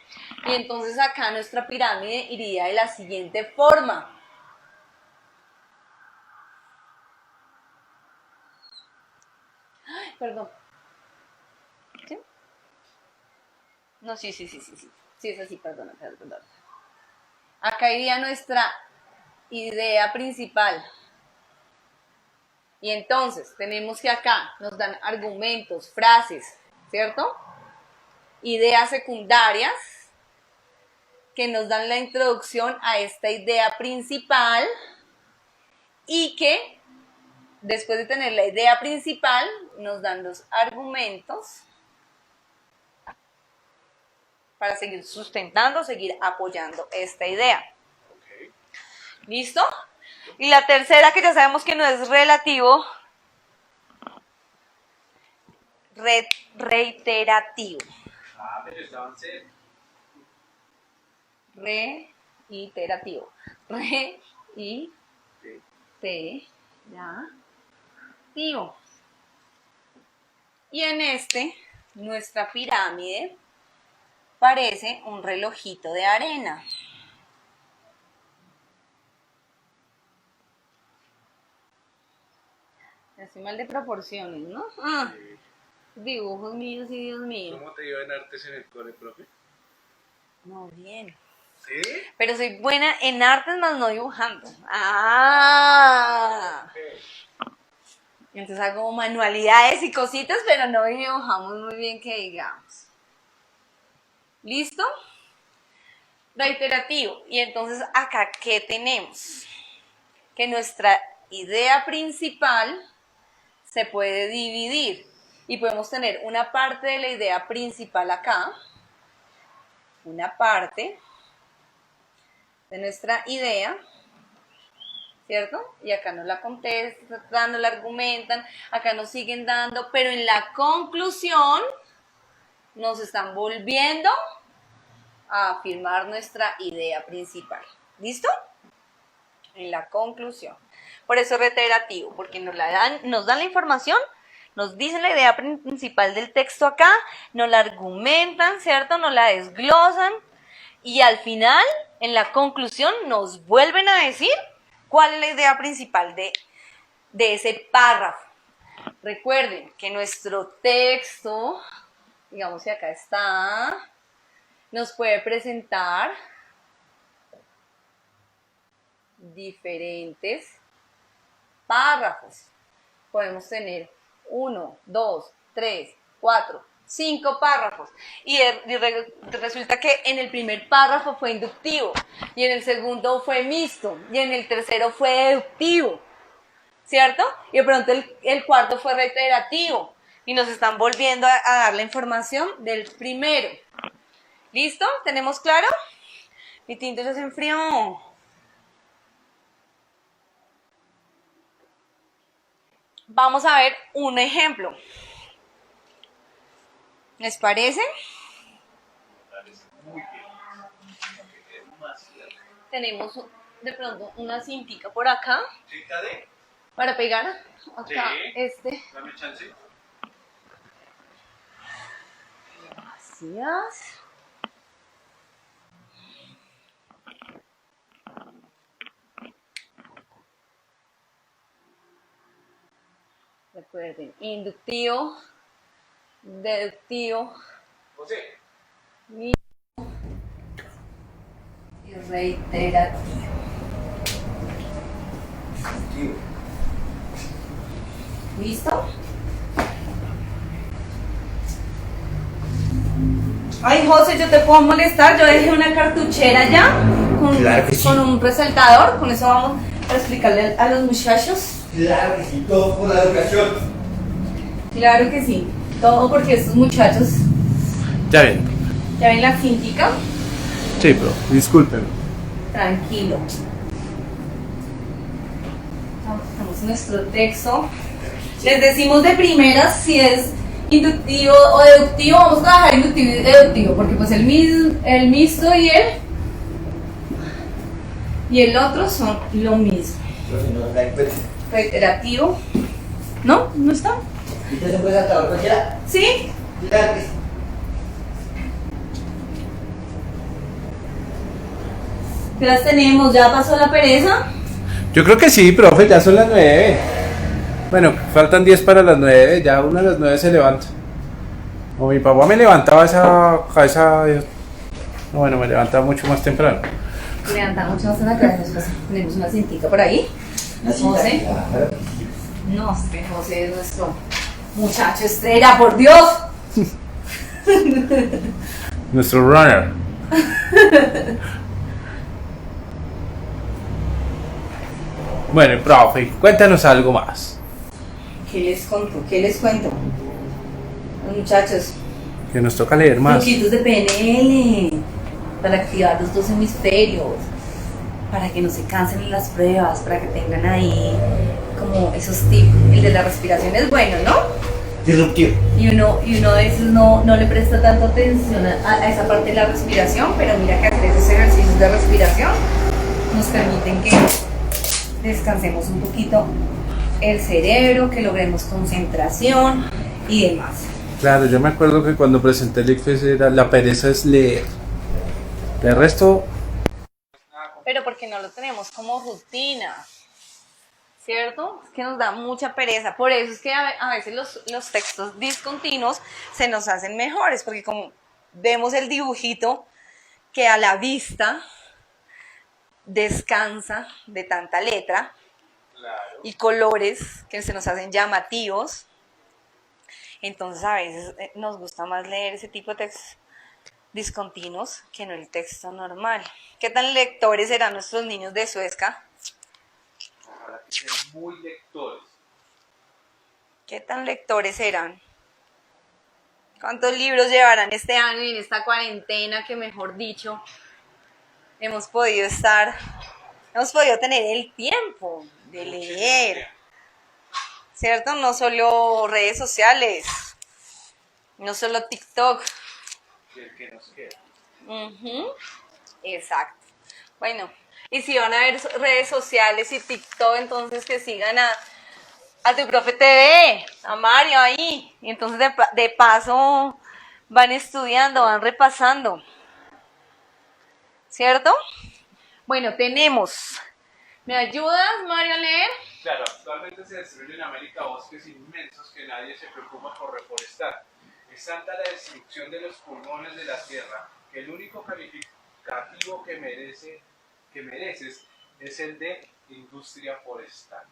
Y entonces acá nuestra pirámide iría de la siguiente forma. Ay, perdón. ¿Sí? No, sí. Sí, es así, perdón. Acá iría nuestra idea principal. Y entonces tenemos que acá nos dan argumentos, frases, ¿cierto? Ideas secundarias que nos dan la introducción a esta idea principal y que después de tener la idea principal nos dan los argumentos para seguir sustentando, seguir apoyando esta idea. Okay. ¿Listo? Y la tercera, que ya sabemos que no es relativo, reiterativo. Pero estaban cerca. Reiterativo. Reiterativo. Y en nuestra pirámide parece un relojito de arena. Estoy mal de proporciones, ¿no? Sí. Dibujos míos y Dios mío. ¿Cómo te iba en artes en el cole, profe? No, bien. ¿Sí? Pero soy buena en artes, más no dibujando. Okay. Entonces hago manualidades y cositas, pero no dibujamos muy bien que digamos. ¿Listo? Reiterativo. Y entonces acá, ¿qué tenemos? Que nuestra idea principal se puede dividir y podemos tener una parte de la idea principal acá, una parte de nuestra idea, ¿cierto? Y acá nos la contestan, nos la argumentan, acá nos siguen dando, pero en la conclusión nos están volviendo a afirmar nuestra idea principal. ¿Listo? En la conclusión. Por eso es reiterativo, porque nos dan la información, nos dicen la idea principal del texto acá, nos la argumentan, ¿cierto? Nos la desglosan y al final, en la conclusión, nos vuelven a decir cuál es la idea principal de ese párrafo. Recuerden que nuestro texto, digamos que acá está, nos puede presentar diferentes párrafos. Podemos tener 1, 2, 3, 4, 5 párrafos. Y resulta que en el primer párrafo fue inductivo, y en el segundo fue mixto, y en el tercero fue deductivo. ¿cierto? Y de pronto el cuarto fue reiterativo y nos están volviendo a dar la información del primero. ¿Listo? ¿Tenemos claro? Mi tinto ya se enfrió. Vamos a ver un ejemplo. ¿Les parece? Muy bien. Demasiado. Tenemos de pronto una cintica por acá ¿Cinta de? para pegar acá Sí. Dame chance. Gracias. Recuerden, inductivo, deductivo José. y reiterativo. ¿Listo? Ay, José, ¿yo te puedo molestar? Yo dejé una cartuchera ya Claro que sí. con un resaltador. Con eso vamos a explicarle a los muchachos. Claro que sí, todo por la educación. Claro que sí. Todo porque estos muchachos Ya bien. ya ven la cintica. Sí, pero discúlpeme. Tranquilo. Damos nuestro texto. Les decimos de primeras si es inductivo o deductivo. Vamos a trabajar inductivo y deductivo porque pues el mixto y el otro son lo mismo. Profe, no da en cuenta. Reiterativo. ¿No? ¿No está? ¿Y te se puede saltar cualquiera? ¿Sí? Claro que sí. ¿Qué las tenemos? ¿Ya pasó la pereza? Yo creo que sí, profe, ya son las 9. Bueno, faltan 10 para las 9, ya una de las 9 se levanta. O mi papá me levantaba esa. No, bueno, me levantaba mucho más temprano. Levantamos mucho más en la cabeza. Después tenemos una cintica por ahí. La cinta, José. claro. No, es que José es nuestro muchacho estrella, por Dios. Nuestro runner. Bueno, profe, cuéntanos algo más. ¿Qué les conto? ¿Qué les cuento? Los muchachos, Que nos toca leer más. truquitos de PNL para activar los dos hemisferios, para que no se cansen en las pruebas, para que tengan ahí como esos tips. El de la respiración es bueno, ¿no? Disruptivo. Y uno a veces no le presta tanto atención a esa parte de la respiración, pero mira que hacer esos ejercicios de respiración nos permiten que descansemos un poquito el cerebro, que logremos concentración y demás. Claro, yo me acuerdo que cuando presenté el ICFES era la pereza es leer. De resto. Pero porque no lo tenemos como rutina, ¿cierto? Es que nos da mucha pereza. Por eso es que a veces los textos discontinuos se nos hacen mejores, porque como vemos el dibujito que a la vista descansa de tanta letra y colores que se nos hacen llamativos, entonces a veces nos gusta más leer ese tipo de textos discontinuos que no el texto normal. ¿Qué tan lectores serán nuestros niños de Suezca? Ojalá que sean muy lectores. ¿Qué tan lectores serán? ¿Cuántos libros llevarán este año y en esta cuarentena que, mejor dicho, hemos podido tener el tiempo de leer? ¿Cierto? No solo redes sociales, no solo TikTok. El que nos queda. Ujú, exacto. Bueno, y si van a ver redes sociales y TikTok, entonces que sigan a tu profe TV, a Mario ahí. Y entonces de paso van estudiando, van repasando. ¿Cierto? Bueno, tenemos. ¿Me ayudas, Mario, a leer? Claro, actualmente se destruyen en América bosques inmensos que nadie se preocupa por reforestar. Es tanta la destrucción de los pulmones de la tierra que el único calificativo que mereces es el de industria forestal.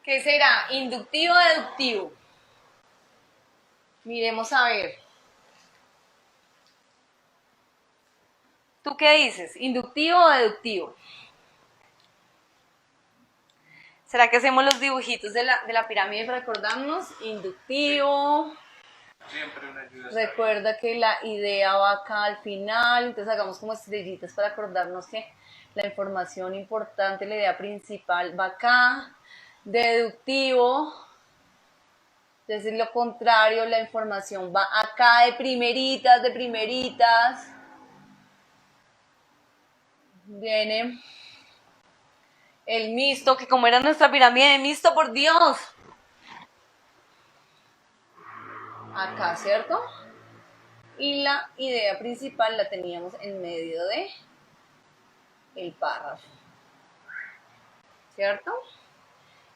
¿Qué será? ¿Inductivo o deductivo? Miremos a ver. ¿Tú qué dices? ¿Inductivo o deductivo? ¿Será que hacemos los dibujitos de la pirámide para recordarnos? Inductivo. Siempre una ayuda. Recuerda que la idea va acá al final, entonces hagamos como estrellitas para acordarnos que la información importante, la idea principal va acá. Deductivo, es decir, lo contrario, la información va acá de primeritas, Viene el mixto, que como era nuestra pirámide de mixto, por Dios. Acá, ¿cierto? Y la idea principal la teníamos en medio de el párrafo, ¿cierto?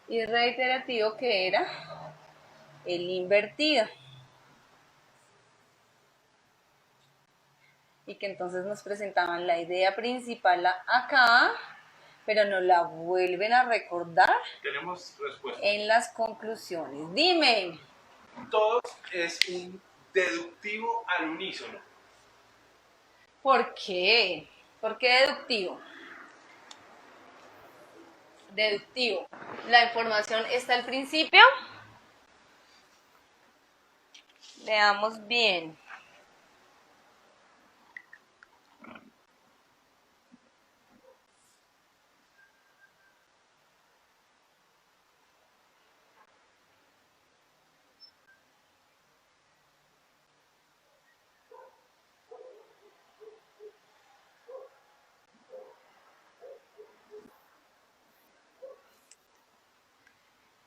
Y reiterativo, que era el invertido. Y que entonces nos presentaban la idea principal acá, pero nos la vuelven a recordar. Tenemos respuesta. En las conclusiones. Dime. Todos es un deductivo al unísono. ¿Por qué? ¿Por qué deductivo? Deductivo. La información está al principio. Veamos bien.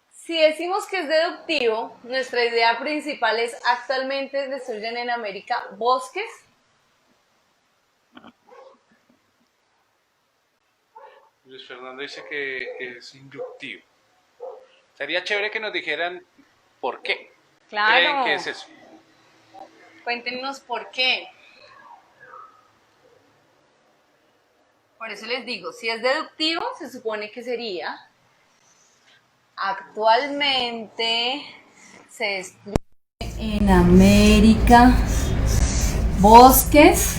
Si decimos que es deductivo, nuestra idea principal es: actualmente destruyen en América bosques. Luis Fernando dice que es inductivo. Sería chévere que nos dijeran por qué. Claro. ¿Creen que es eso? Cuéntenos por qué. Por eso les digo, si es deductivo, se supone que sería: actualmente se destruyen en América bosques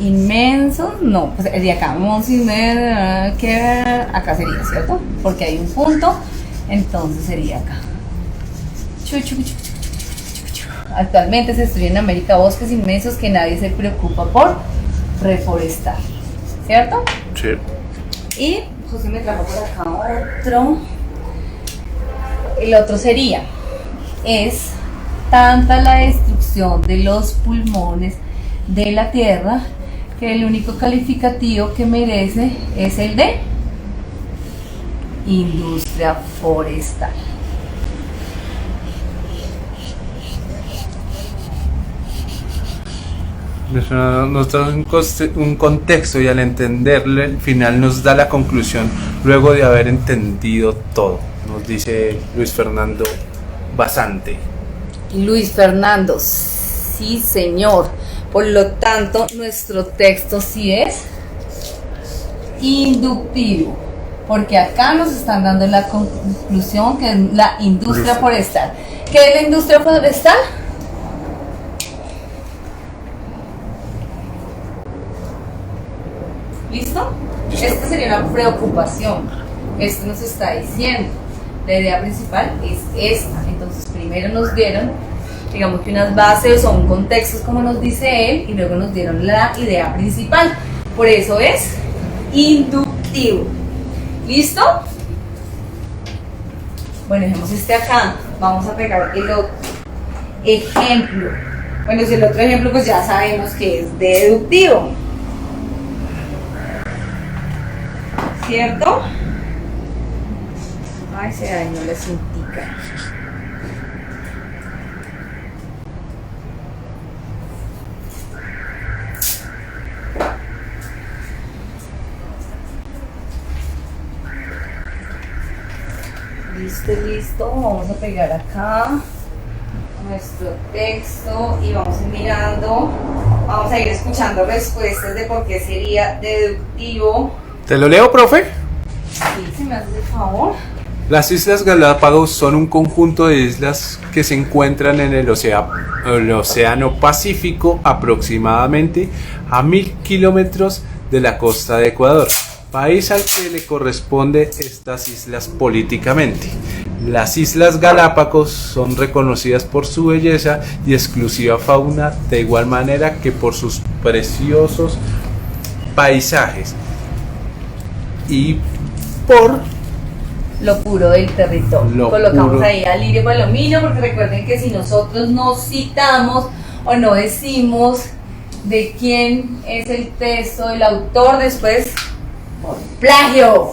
inmensos. No, pues de acá vamos a ver que acá sería, ¿cierto? Porque hay un punto, entonces sería acá. Actualmente se destruyen en América bosques inmensos que nadie se preocupa por reforestar, ¿cierto? Sí. Y José me trajo por acá otro. El otro sería: es tanta la destrucción de los pulmones de la tierra que el único calificativo que merece es el de industria forestal. Nos da un contexto, y al entenderle, al final nos da la conclusión luego de haber entendido todo. Nos dice Luis Fernando Basante. Luis Fernando, sí señor. Por lo tanto, nuestro texto sí es inductivo, porque acá nos están dando la conclusión que es la industria forestal. ¿Qué es la industria forestal? ¿Listo? Esta sería una preocupación. Esto nos está diciendo. La idea principal es esta. Entonces, primero nos dieron, digamos que unas bases o un contexto, como nos dice él, y luego nos dieron la idea principal. Por eso es inductivo. ¿Listo? Bueno, dejemos este acá. Vamos a pegar el otro ejemplo. Bueno, si el otro ejemplo, pues ya sabemos que es deductivo, ¿cierto? Ay, se dañó la cintica. Listo. Vamos a pegar acá nuestro texto y vamos a ir mirando. Vamos a ir escuchando respuestas de por qué sería deductivo. ¿Te lo leo, profe? Sí, si me haces el favor. Las Islas Galápagos son un conjunto de islas que se encuentran en el Océano Pacífico, aproximadamente a 1000 kilómetros de la costa de Ecuador, país al que le corresponde estas islas políticamente. Las Islas Galápagos son reconocidas por su belleza y exclusiva fauna, de igual manera que por sus preciosos paisajes y por lo puro del territorio. Colocamos puro. ahí a Lirio Palomino, porque recuerden que si nosotros no citamos o no decimos de quién es el texto, el autor, después plagio.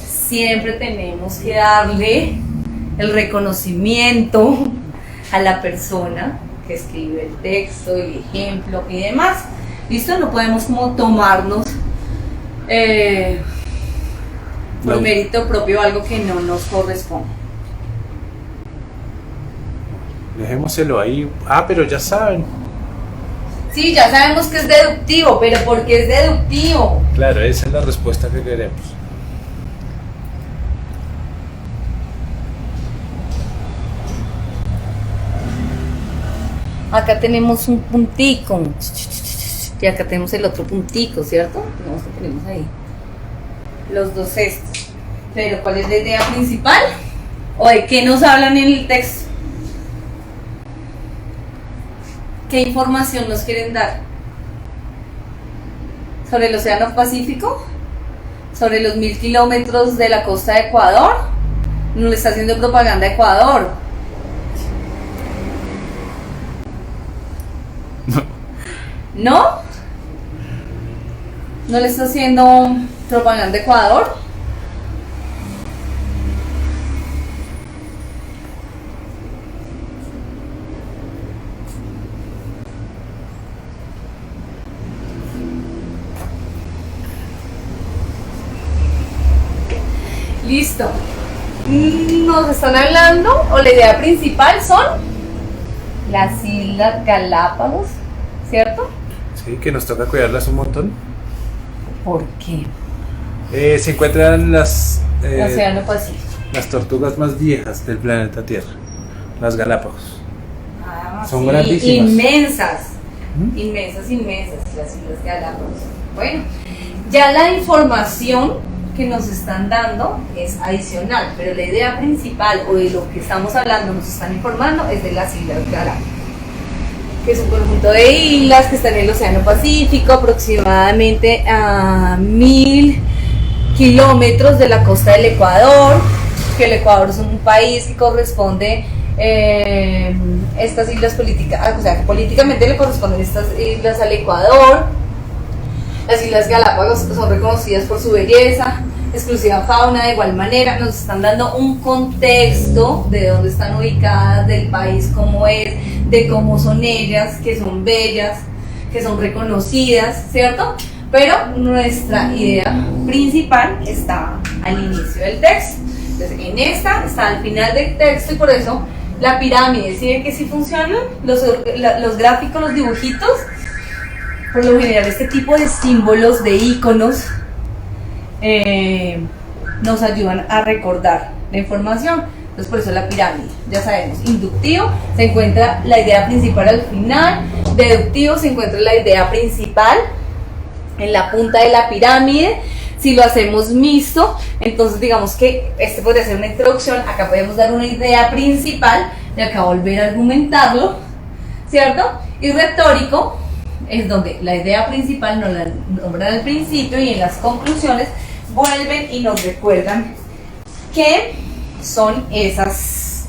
Siempre tenemos que darle el reconocimiento a la persona que escribe el texto, el ejemplo y demás. ¿Listo? No podemos como tomarnos por mérito propio algo que no nos corresponde. Dejémoselo ahí. Pero ya saben. Sí, ya sabemos que es deductivo, pero ¿por qué es deductivo? Claro, esa es la respuesta que queremos. Acá tenemos un puntico y acá tenemos el otro puntico, ¿cierto? No, que tenemos ahí los dos estos. Pero ¿cuál es la idea principal? ¿O de qué nos hablan en el texto? ¿Qué información nos quieren dar? ¿Sobre el Océano Pacífico? ¿Sobre los 1000 kilómetros de la costa de Ecuador? No le está haciendo propaganda a Ecuador. ¿No? ¿No le está haciendo propaganda a Ecuador? Listo. Nos están hablando, o la idea principal son las Islas Galápagos, ¿cierto? Sí, que nos toca cuidarlas un montón. ¿Por qué? Se encuentran Océano Pacífico. las tortugas más viejas del planeta Tierra, las Galápagos. Son Sí, grandísimas. inmensas. ¿Mm? Inmensas, las Islas Galápagos. Bueno, ya la información que nos están dando es adicional, pero la idea principal o de lo que estamos hablando, nos están informando, es de las Islas Galápagos, que es un conjunto de islas que están en el Océano Pacífico, aproximadamente a 1000 kilómetros de la costa del Ecuador, que el Ecuador es un país que corresponde estas islas políticas, o sea, que políticamente le corresponden estas islas al Ecuador. Las Islas Galápagos son reconocidas por su belleza, exclusiva fauna, de igual manera nos están dando un contexto de dónde están ubicadas, del país cómo es, de cómo son ellas, que son bellas, que son reconocidas, ¿cierto? Pero nuestra idea principal está al inicio del texto. Entonces, en esta está al final del texto y por eso la pirámide, ¿sí ven que sí funcionan? Los gráficos, los dibujitos, por lo general este tipo de símbolos, de iconos, nos ayudan a recordar la información. Entonces por eso la pirámide, ya sabemos, inductivo se encuentra la idea principal al final, deductivo se encuentra la idea principal en la punta de la pirámide. Si lo hacemos mixto, entonces digamos que este podría ser una introducción, acá podemos dar una idea principal y acá volver a argumentarlo, ¿cierto? Y retórico es donde la idea principal nos la nombran al principio y en las conclusiones vuelven y nos recuerdan que son esas,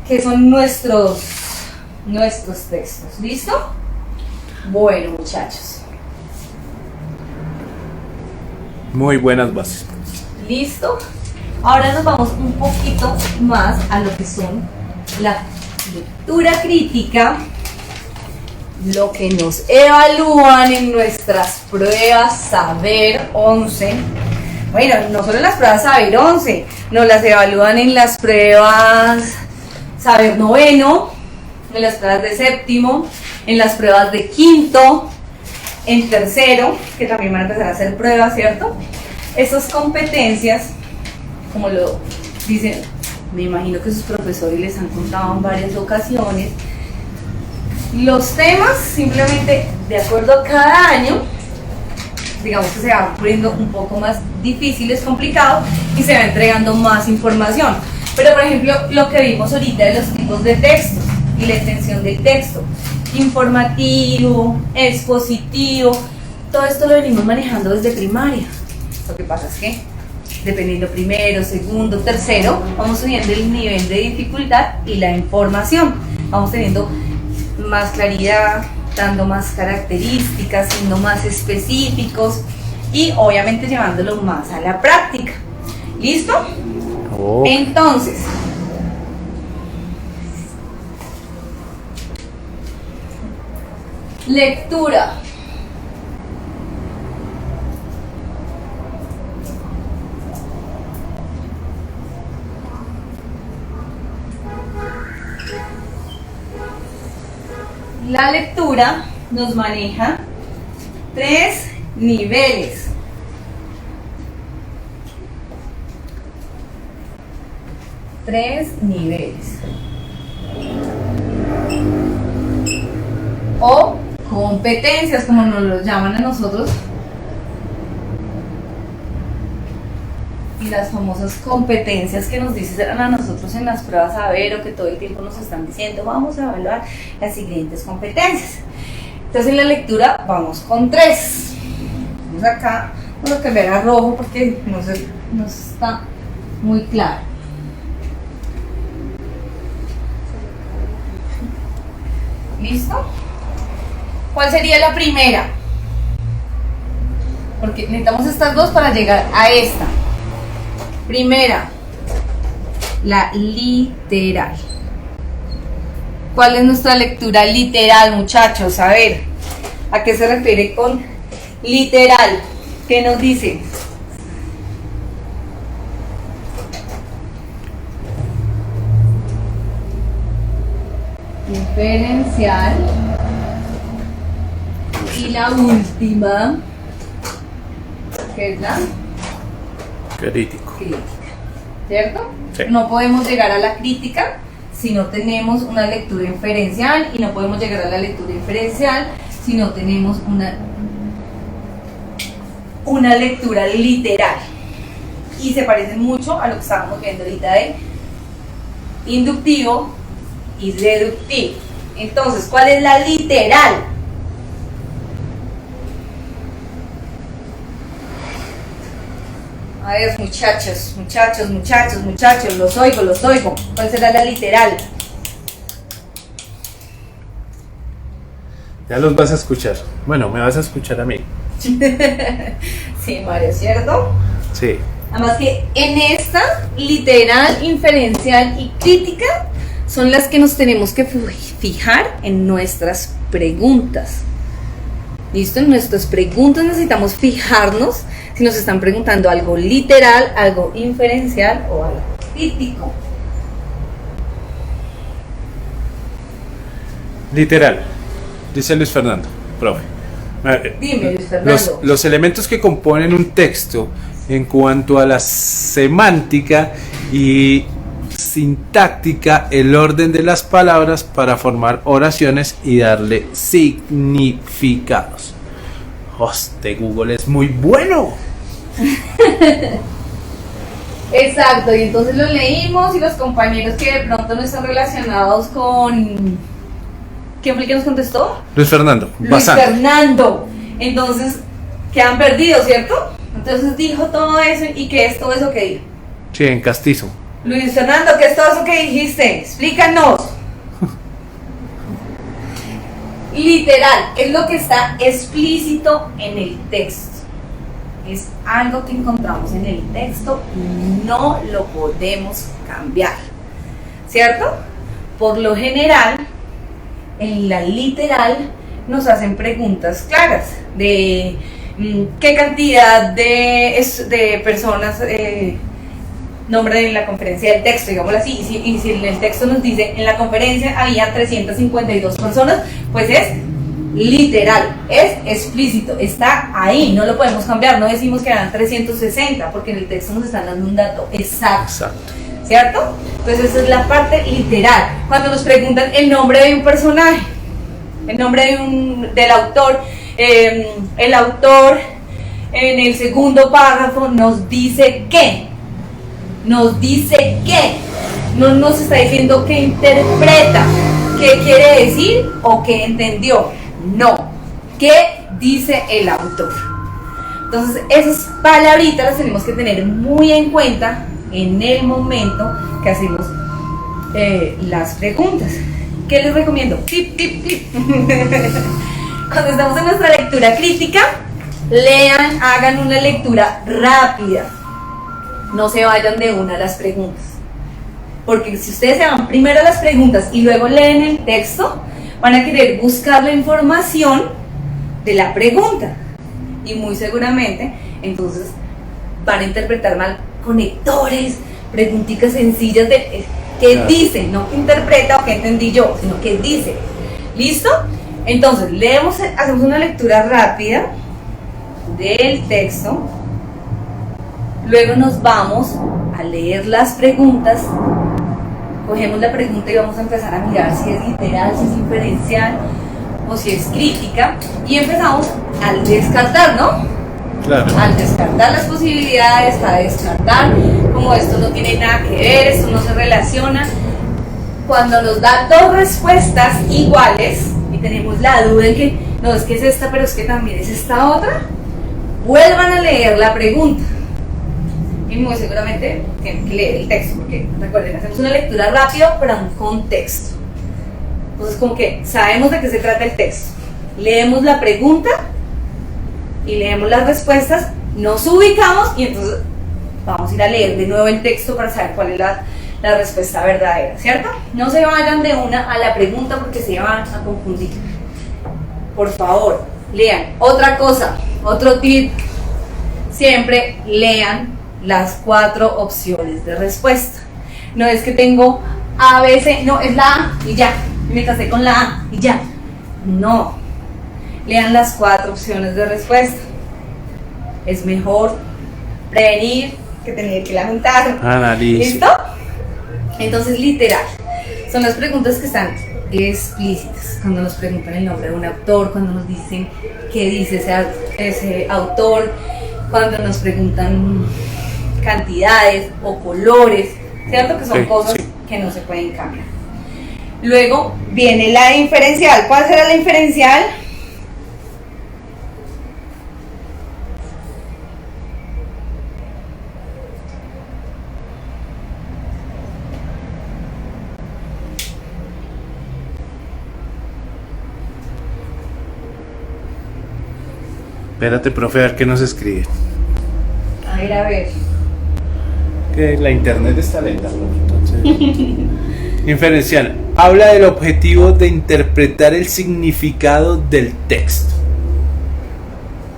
que son nuestros textos. ¿Listo? Bueno, muchachos. Muy buenas bases. ¿Listo? Ahora nos vamos un poquito más a lo que son la lectura crítica, lo que nos evalúan en nuestras pruebas Saber 11. Bueno, no solo en las pruebas Saber 11, nos las evalúan en las pruebas Saber noveno, en las pruebas de séptimo, en las pruebas de quinto, en tercero, que también van a empezar a hacer pruebas, ¿cierto? Esas competencias, como lo dicen, me imagino que sus profesores les han contado en varias ocasiones, los temas simplemente de acuerdo a cada año, digamos que se van poniendo un poco más difíciles, complicados y se va entregando más información. Pero por ejemplo, lo que vimos ahorita de los tipos de textos y la extensión del texto, informativo, expositivo, todo esto lo venimos manejando desde primaria. Lo que pasa es que dependiendo primero, segundo, tercero, vamos subiendo el nivel de dificultad y la información. Vamos teniendo más claridad, dando más características, siendo más específicos y obviamente llevándolo más a la práctica. ¿Listo? Oh. Entonces, lectura. La lectura nos maneja 3 niveles. O competencias, como nos lo llaman a nosotros. Y las famosas competencias que nos dicen a nosotros en las pruebas a ver, o que todo el tiempo nos están diciendo, vamos a evaluar las siguientes competencias. Entonces en la lectura vamos con 3. Vamos acá, vamos a cambiar a rojo porque no está muy claro. ¿Listo? ¿Cuál sería la primera? Porque necesitamos estas dos para llegar a esta. Primera, la literal. ¿Cuál es nuestra lectura literal, muchachos? A ver, ¿a qué se refiere con literal? ¿Qué nos dice? Inferencial. Y la última, ¿qué es la? Crítico. Crítica, ¿cierto? Sí. No podemos llegar a la crítica si no tenemos una lectura inferencial, y no podemos llegar a la lectura inferencial si no tenemos una lectura literal. Y se parece mucho a lo que estábamos viendo ahorita de inductivo y deductivo. Entonces, ¿cuál es la literal? A ver, muchachos, los oigo. ¿Cuál será la literal? Ya los vas a escuchar. Bueno, me vas a escuchar a mí. Sí, Mario, ¿cierto? Sí. Además que en esta literal, inferencial y crítica son las que nos tenemos que fijar en nuestras preguntas. ¿Listo? En nuestras preguntas necesitamos fijarnos si nos están preguntando algo literal, algo inferencial o algo crítico. Literal, dice Luis Fernando, profe. Dime, Luis Fernando. Los elementos que componen un texto en cuanto a la semántica y sintáctica, el orden de las palabras para formar oraciones y darle significados. Este Google es muy bueno. Exacto, y entonces lo leímos y los compañeros que de pronto no están relacionados con... ¿Quién fue el que nos contestó? Luis Fernando. Luis Fernando. Entonces quedan perdidos, ¿cierto? Entonces dijo todo eso. ¿Y qué es todo eso que dijo? Sí, en castizo. Luis Fernando, ¿qué es todo eso que dijiste? Explícanos. Literal, es lo que está explícito en el texto. Es algo que encontramos en el texto y no lo podemos cambiar, ¿cierto? Por lo general, en la literal nos hacen preguntas claras de qué cantidad de personas nombran en la conferencia del texto, digámoslo así, y si en el texto nos dice en la conferencia había 352 personas, pues es literal, es explícito, está ahí, no lo podemos cambiar, no decimos que eran 360 porque en el texto nos están dando un dato exacto. ¿cierto? Entonces esa es la parte literal. Cuando nos preguntan el nombre de un personaje, el nombre del autor, el autor en el segundo párrafo nos dice qué, no nos está diciendo qué interpreta, qué quiere decir o qué entendió, no, qué dice el autor. Entonces esas palabritas las tenemos que tener muy en cuenta en el momento que hacemos las preguntas. ¿Qué les recomiendo? Tip. Cuando estamos en nuestra lectura crítica, lean, hagan una lectura rápida. No se vayan de una a las preguntas. Porque si ustedes se van primero a las preguntas y luego leen el texto, van a querer buscar la información de la pregunta. Y muy seguramente, entonces, van a interpretar mal conectores, preguntitas sencillas de qué dice, no qué interpreta o qué entendí yo, sino qué dice. ¿Listo? Entonces, hacemos una lectura rápida del texto, luego nos vamos a leer las preguntas, cogemos la pregunta y vamos a empezar a mirar si es literal, si es inferencial o si es crítica, y empezamos al descartar, ¿no? Claro. Al descartar las posibilidades, a descartar como esto no tiene nada que ver, esto no se relaciona. Cuando nos da dos respuestas iguales y tenemos la duda en que no, es que es esta, pero es que también es esta otra, vuelvan a leer la pregunta y muy seguramente tienen que leer el texto, porque recuerden, hacemos una lectura rápida para un contexto. Entonces, como que sabemos de qué se trata el texto, leemos la pregunta y leemos las respuestas, nos ubicamos y entonces vamos a ir a leer de nuevo el texto para saber cuál es la respuesta verdadera, ¿cierto? No se vayan de una a la pregunta porque se van a confundir. Por favor, lean. Otra cosa, otro tip, siempre lean las 4 opciones de respuesta. No es que tengo A, B, C, no, es la A y ya, me casé con la A y ya. No, lean las 4 opciones de respuesta. Es mejor prevenir que tener que lamentar. Analice. ¿Listo? Entonces, literal, son las preguntas que están explícitas. Cuando nos preguntan el nombre de un autor, cuando nos dicen qué dice ese autor, cuando nos preguntan cantidades o colores, ¿cierto? Que son cosas que no se pueden cambiar. Luego viene la inferencial. ¿Cuál será la inferencial? Espérate, profe, a ver qué nos escribe. A ver. Que la internet está lenta, profe. Entonces, inferencial. Habla del objetivo de interpretar el significado del texto.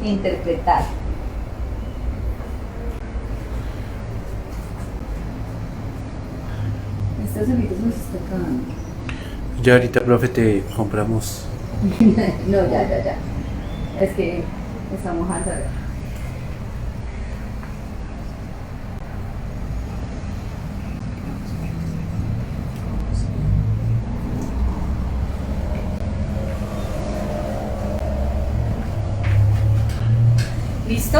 Interpretar. Este solito nos está acabando. Ya ahorita, profe, te compramos. No, ya. Es que estamos a saber. ¿Listo?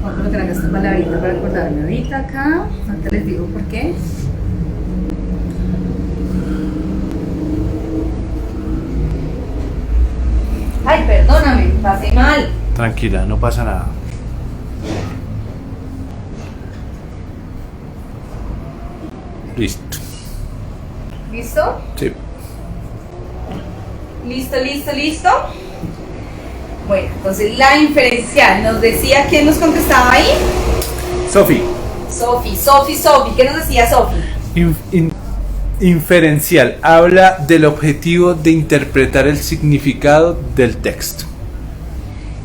Voy a colocar acá esta palabrita para acordarme ahorita acá. Ahorita les digo por qué. Ay, perdóname, pasé mal. Tranquila, no pasa nada. Listo. ¿Listo? Sí. ¿Listo? Bueno, entonces la inferencial nos decía, ¿quién nos contestaba ahí? Sofi. Sofi. ¿Qué nos decía Sofi? Inferencial. Habla del objetivo de interpretar el significado del texto.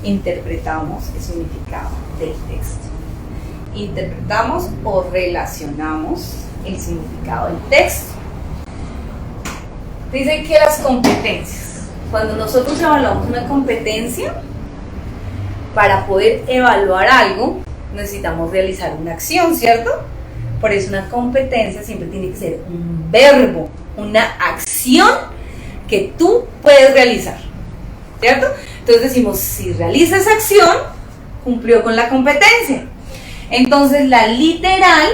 Interpretamos el significado del texto. Interpretamos o relacionamos el significado del texto. Dicen que las competencias, cuando nosotros evaluamos una competencia, para poder evaluar algo necesitamos realizar una acción, ¿cierto? Por eso una competencia siempre tiene que ser un verbo, una acción que tú puedes realizar, ¿cierto? Entonces decimos, si realiza esa acción, cumplió con la competencia. Entonces la literal,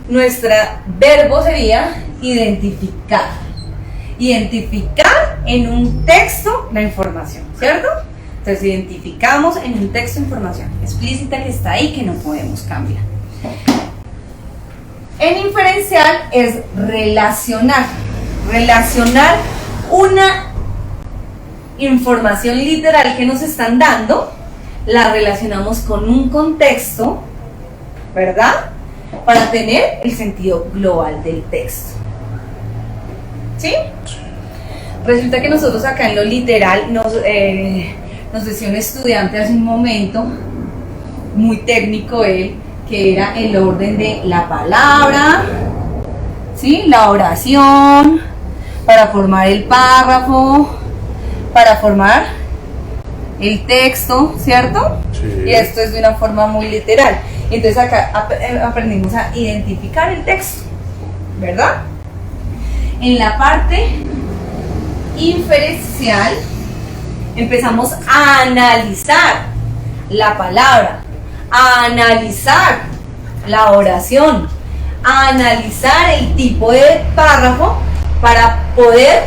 nuestro verbo sería identificar. Identificar en un texto la información, ¿cierto? Entonces identificamos en un texto información explícita que está ahí, que no podemos cambiar. En inferencial es relacionar. Relacionar una información literal que nos están dando, la relacionamos con un contexto, ¿verdad? Para tener el sentido global del texto. ¿Sí? Resulta que nosotros acá en lo literal nos decía un estudiante hace un momento, muy técnico él, que era el orden de la palabra, ¿sí? La oración, para formar el párrafo, para formar el texto, ¿cierto? Sí. Y esto es de una forma muy literal. Entonces acá aprendimos a identificar el texto, ¿verdad? En la parte inferencial empezamos a analizar la palabra, a analizar la oración, a analizar el tipo de párrafo para poder,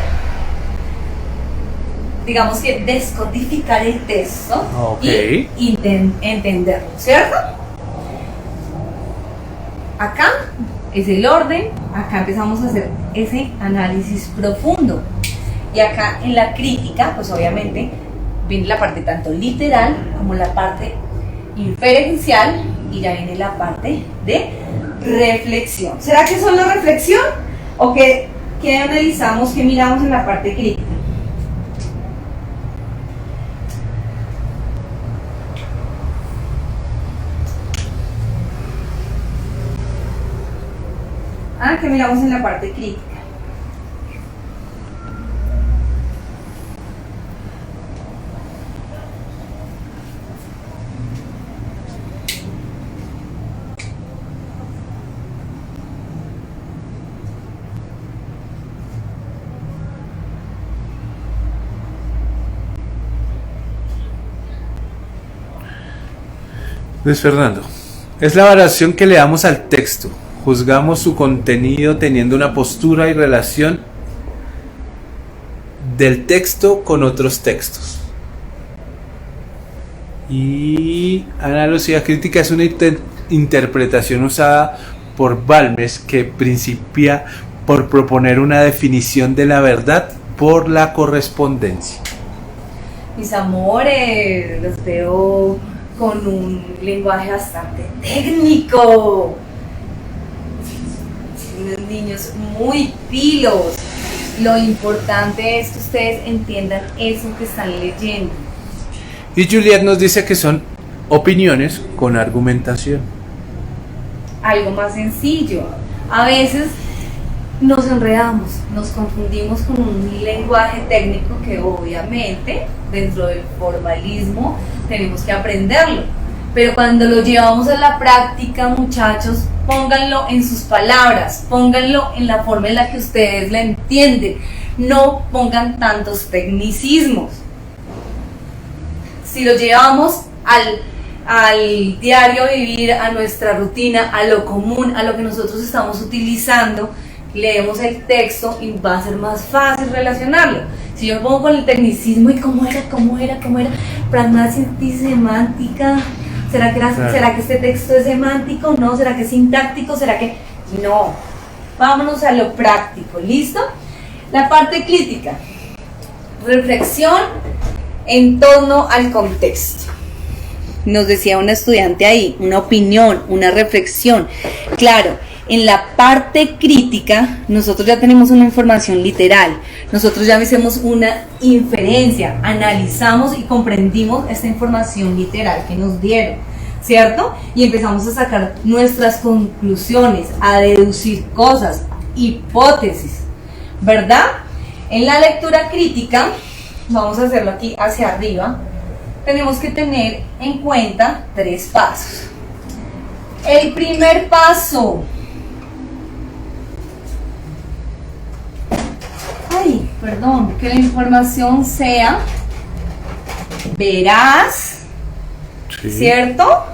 digamos que, descodificar el texto, okay, y entenderlo, ¿cierto? Acá es el orden, acá empezamos a hacer ese análisis profundo. Y acá en la crítica, pues obviamente viene la parte tanto literal como la parte inferencial, y ya viene la parte de reflexión. ¿Será que solo reflexión? ¿O qué analizamos, qué miramos en la parte crítica? ¿Qué miramos en la parte crítica? Luis Fernando, es la valoración que le damos al texto. Juzgamos su contenido teniendo una postura y relación del texto con otros textos. Y analogía crítica es una interpretación usada por Balmes que principia por proponer una definición de la verdad por la correspondencia. Mis amores, los veo con un lenguaje bastante técnico. Unos niños muy pilos. Lo importante es que ustedes entiendan eso que están leyendo. Y Juliet nos dice que son opiniones con argumentación. Algo más sencillo. A veces nos enredamos, nos confundimos con un lenguaje técnico que obviamente dentro del formalismo tenemos que aprenderlo. Pero cuando lo llevamos a la práctica, muchachos, pónganlo en sus palabras, pónganlo en la forma en la que ustedes la entienden. No pongan tantos tecnicismos. Si lo llevamos al diario vivir, a nuestra rutina, a lo común, a lo que nosotros estamos utilizando, leemos el texto y va a ser más fácil relacionarlo. Si yo me pongo con el tecnicismo y cómo era, pragmática, semántica, ¿será que este texto es semántico? No, ¿será que es sintáctico? ¿Será que...? No, vámonos a lo práctico, ¿listo? La parte crítica, reflexión en torno al contexto. Nos decía una estudiante ahí, una opinión, una reflexión. Claro, en la parte crítica nosotros ya tenemos una información literal, nosotros ya hacemos una inferencia, analizamos y comprendimos esta información literal que nos dieron, ¿cierto? Y empezamos a sacar nuestras conclusiones, a deducir cosas, hipótesis, ¿verdad? En la lectura crítica, vamos a hacerlo aquí hacia arriba, tenemos que tener en cuenta 3 pasos. El primer paso. Que la información sea veraz, sí. ¿Cierto?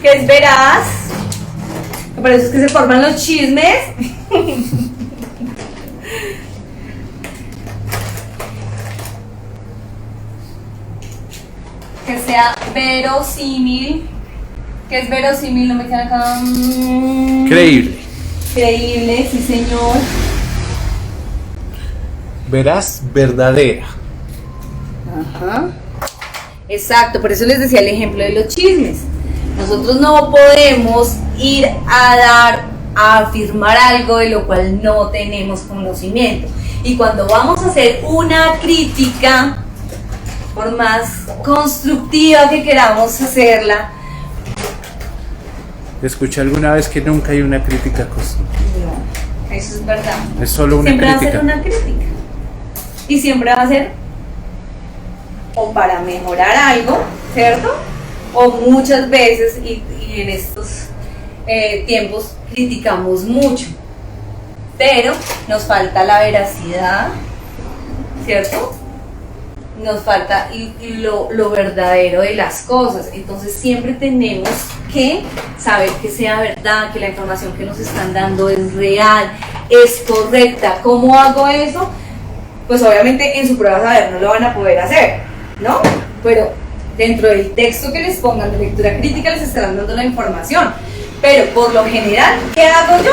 Que es veraz. Por eso es que se forman los chismes. Que sea verosímil. ¿Qué es verosímil? No me queda acá. Creíble. Creíble, sí señor. Veraz, verdadera. Ajá. Exacto, por eso les decía el ejemplo de los chismes. Nosotros no podemos ir a afirmar algo de lo cual no tenemos conocimiento. Y cuando vamos a hacer una crítica, por más constructiva que queramos hacerla, escuché alguna vez que nunca hay una crítica constructiva. No, eso es verdad. Es solo una siempre crítica. Va a ser una crítica. Y siempre va a ser o para mejorar algo, ¿cierto? O muchas veces, y en estos tiempos criticamos mucho, pero nos falta la veracidad, ¿cierto? Nos falta lo verdadero de las cosas. Entonces siempre tenemos que saber que sea verdad, que la información que nos están dando es real, es correcta. ¿Cómo hago eso? Pues obviamente en su prueba de saber no lo van a poder hacer, ¿no? Pero dentro del texto que les pongan de lectura crítica les estarán dando la información. Pero por lo general, ¿qué hago yo?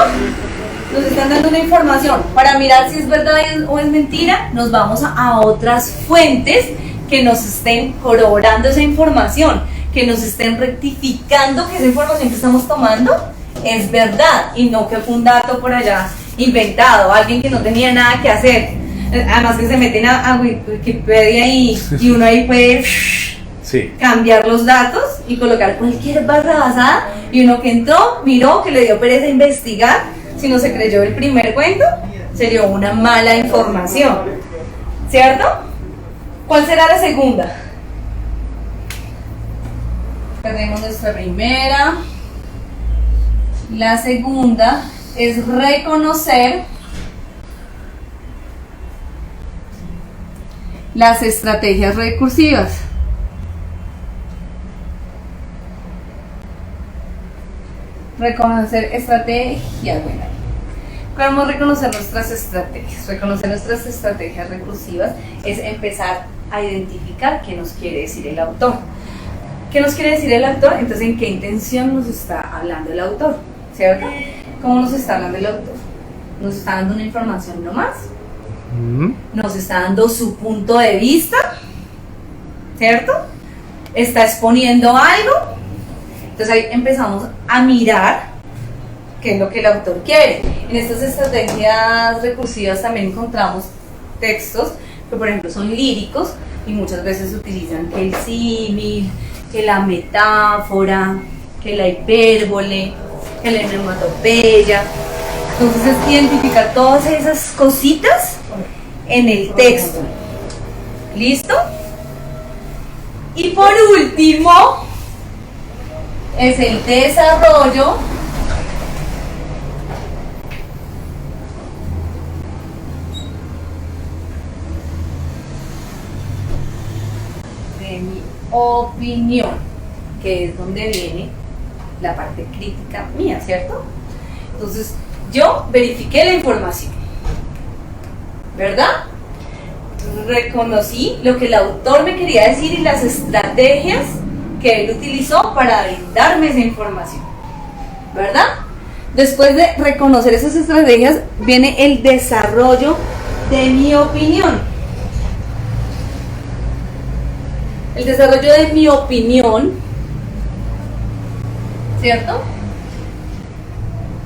Nos están dando una información. Para mirar si es verdad o es mentira, nos vamos a otras fuentes que nos estén corroborando esa información, que nos estén rectificando que esa información que estamos tomando es verdad y no que fue un dato por allá inventado, alguien que no tenía nada que hacer. Además que se meten a Wikipedia y uno ahí puede sí. Cambiar los datos y colocar cualquier barrabasada, y uno que entró, miró, que le dio pereza investigar, si no se creyó el primer cuento, sería una mala información, ¿cierto? ¿Cuál será la segunda? Perdemos nuestra primera. La segunda es reconocer las estrategias recursivas. Reconocer estrategias, bueno. ¿Cómo reconocer nuestras estrategias? Reconocer nuestras estrategias recursivas es empezar a identificar qué nos quiere decir el autor. ¿Qué nos quiere decir el autor? Entonces, ¿en qué intención nos está hablando el autor? ¿Cierto? ¿Cómo nos está hablando el autor? ¿Nos está dando una información nomás? ¿Nos está dando su punto de vista? ¿Cierto? ¿Está exponiendo algo? Entonces ahí empezamos a mirar qué es lo que el autor quiere. En estas estrategias recursivas también encontramos textos que, por ejemplo, son líricos y muchas veces utilizan que el símil, que la metáfora, que la hipérbole, que la onomatopeya. Entonces es identificar todas esas cositas en el texto. ¿Listo? Y por último es el desarrollo de mi opinión, que es donde viene la parte crítica mía, ¿cierto? Entonces yo verifiqué la información, ¿verdad? Reconocí lo que el autor me quería decir y las estrategias que él utilizó para brindarme esa información, ¿verdad? Después de reconocer esas estrategias viene el desarrollo de mi opinión. El desarrollo de mi opinión, ¿cierto?